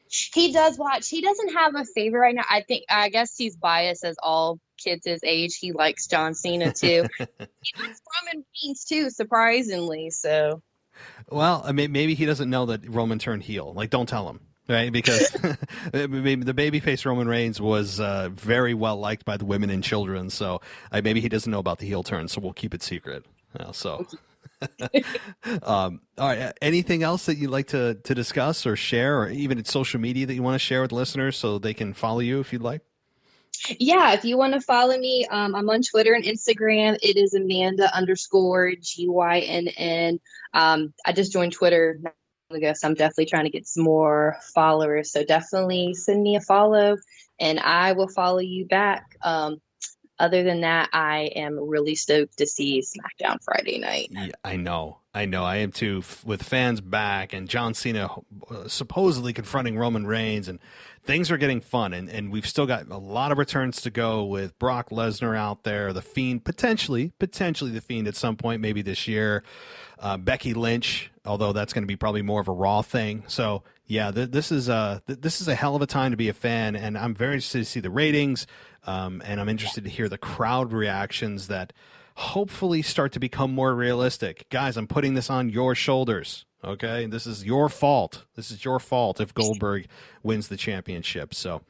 Speaker 4: He does watch. He doesn't have a favorite right now. I guess he's biased as all kids his age. He likes John Cena too. He likes Roman Reigns too, surprisingly. So.
Speaker 1: Well, I mean, maybe he doesn't know that Roman turned heel. Like, don't tell him. Right, because the babyface Roman Reigns was very well liked by the women and children, so maybe he doesn't know about the heel turn, so we'll keep it secret. So All right. Anything else that you'd like to discuss or share, or even in social media that you want to share with listeners so they can follow you if you'd like?
Speaker 4: Yeah, if you want to follow me, I'm on Twitter and Instagram. It is Amanda_Gynn. I just joined Twitter not long ago, so I'm definitely trying to get some more followers. So definitely send me a follow and I will follow you back. Other than that, I am really stoked to see SmackDown Friday night.
Speaker 1: Yeah, I know. I am too. With fans back and John Cena supposedly confronting Roman Reigns, and things are getting fun. And we've still got a lot of returns to go with Brock Lesnar out there, The Fiend, potentially The Fiend at some point, maybe this year. Becky Lynch, although that's going to be probably more of a Raw thing. So yeah, this is a hell of a time to be a fan, and I'm very interested to see the ratings, and I'm interested to hear the crowd reactions that hopefully start to become more realistic. Guys, I'm putting this on your shoulders. Okay, this is your fault. This is your fault if Goldberg wins the championship. So.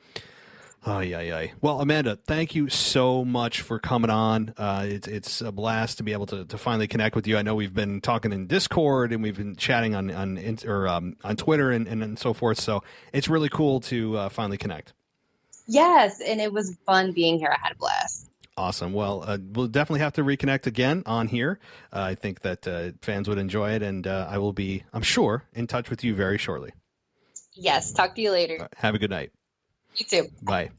Speaker 1: Well, Amanda, thank you so much for coming on. It's a blast to be able to finally connect with you. I know we've been talking in Discord and we've been chatting on Twitter and so forth. So it's really cool to finally connect.
Speaker 4: Yes, and it was fun being here. I had a blast.
Speaker 1: Awesome. Well, we'll definitely have to reconnect again on here. I think that fans would enjoy it, and I will be, I'm sure, in touch with you very shortly.
Speaker 4: Yes, talk to you later.
Speaker 1: Have a good night.
Speaker 4: You too.
Speaker 1: Bye.